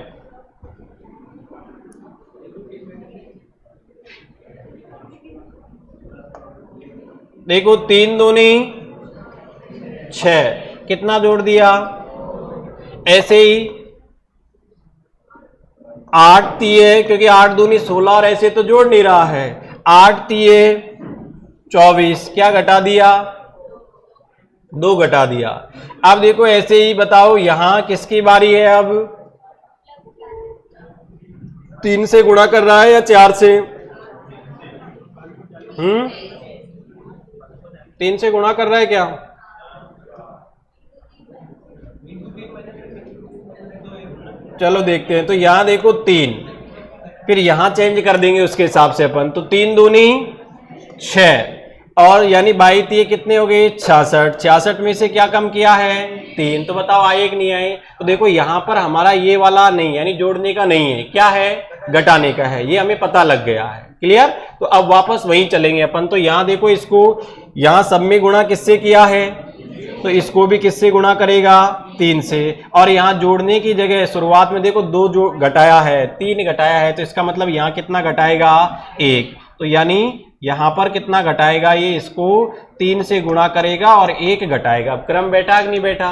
देखो 3 दूनी 6, कितना जोड़ दिया। ऐसे ही 8 तिये, क्योंकि 8 दूनी 16 और ऐसे तो जोड़ नहीं रहा है, 8 तिये 24, क्या घटा दिया 2 घटा दिया। अब देखो ऐसे ही बताओ यहां किसकी बारी है, अब 3 से गुणा कर रहा है या 4 से, 3 से गुणा कर रहा है क्या। चलो देखते हैं। तो यहां देखो 3, फिर यहां चेंज कर देंगे उसके हिसाब से अपन। तो 3 दूनी 6 और यानी 22 ये कितने हो गए 66। 66 में से क्या कम किया है 3। तो बताओ आए कि नहीं आए। तो देखो यहां पर हमारा ये वाला नहीं, यानी जोड़ने का नहीं है, क्या है घटाने का है, ये हमें पता लग गया है। क्लियर। तो अब वापस वहीं चलेंगे अपन। तो यहां देखो, इसको यहां सब में गुणा किससे किया है, तो इसको भी किससे गुणा करेगा 3 से, और यहां जोड़ने की जगह शुरुआत में देखो 2 जो घटाया है 3 घटाया है, तो इसका मतलब यहां कितना घटाएगा 1। तो यानी यहां पर कितना घटाएगा, ये इसको 3 से गुणा करेगा और 1 घटाएगा। अब क्रम बैठा कि नहीं बैठा।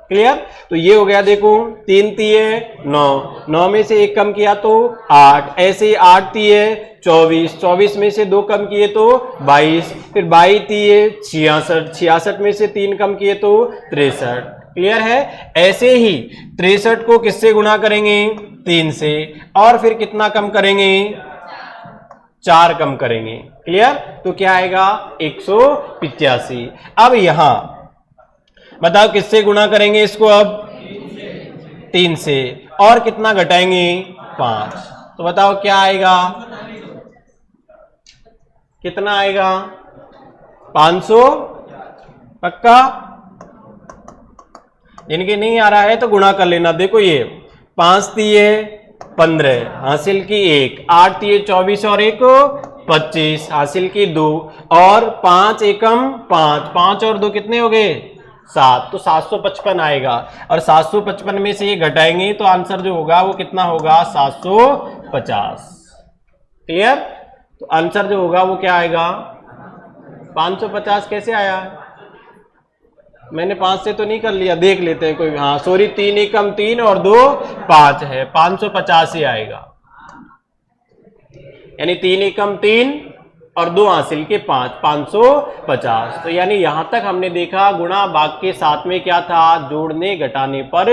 क्लियर। तो ये हो गया देखो 3 तिये 9, 9 में से 1 कम किया तो 8, ऐसे ही 8 तिये 24, 24 में से 2 कम किए तो 22, फिर 22 तिये 66, 66 में से 3 कम किए तो 63। क्लियर है। ऐसे ही 63 को किससे गुणा करेंगे 3 से, और फिर कितना कम करेंगे 4 कम करेंगे। क्लियर। तो क्या आएगा 185। अब यहां बताओ किससे गुणा करेंगे इसको, अब 3 से, और कितना घटाएंगे 5। तो बताओ क्या आएगा, कितना आएगा 500। पक्का। जिनके नहीं आ रहा है तो गुणा कर लेना। देखो ये 5 तिये 15 हासिल की 1, 8 तिये 24 और 1 25 हासिल की 2, और 5 एकम 5, 5 और 2 कितने हो गए 7। तो 755 आएगा, और 755 में से ये घटाएंगे तो आंसर जो होगा वो कितना होगा 750। क्लियर। तो आंसर जो होगा वो क्या आएगा 550। कैसे आया, मैंने 5 से तो नहीं कर लिया, देख लेते हैं कोई। हाँ सॉरी, 3 एकम 3 और 2 5 है, 550 ही आएगा। यानी 3 एकम 3 और 2 हासिल के 5, 550। तो यानी यहां तक हमने देखा गुणा भाग के साथ में क्या था, जोड़ने घटाने पर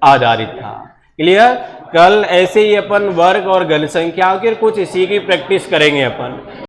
आधारित था। क्लियर। कल ऐसे ही अपन वर्ग और घन संख्याओं के कुछ इसी की प्रैक्टिस करेंगे अपन।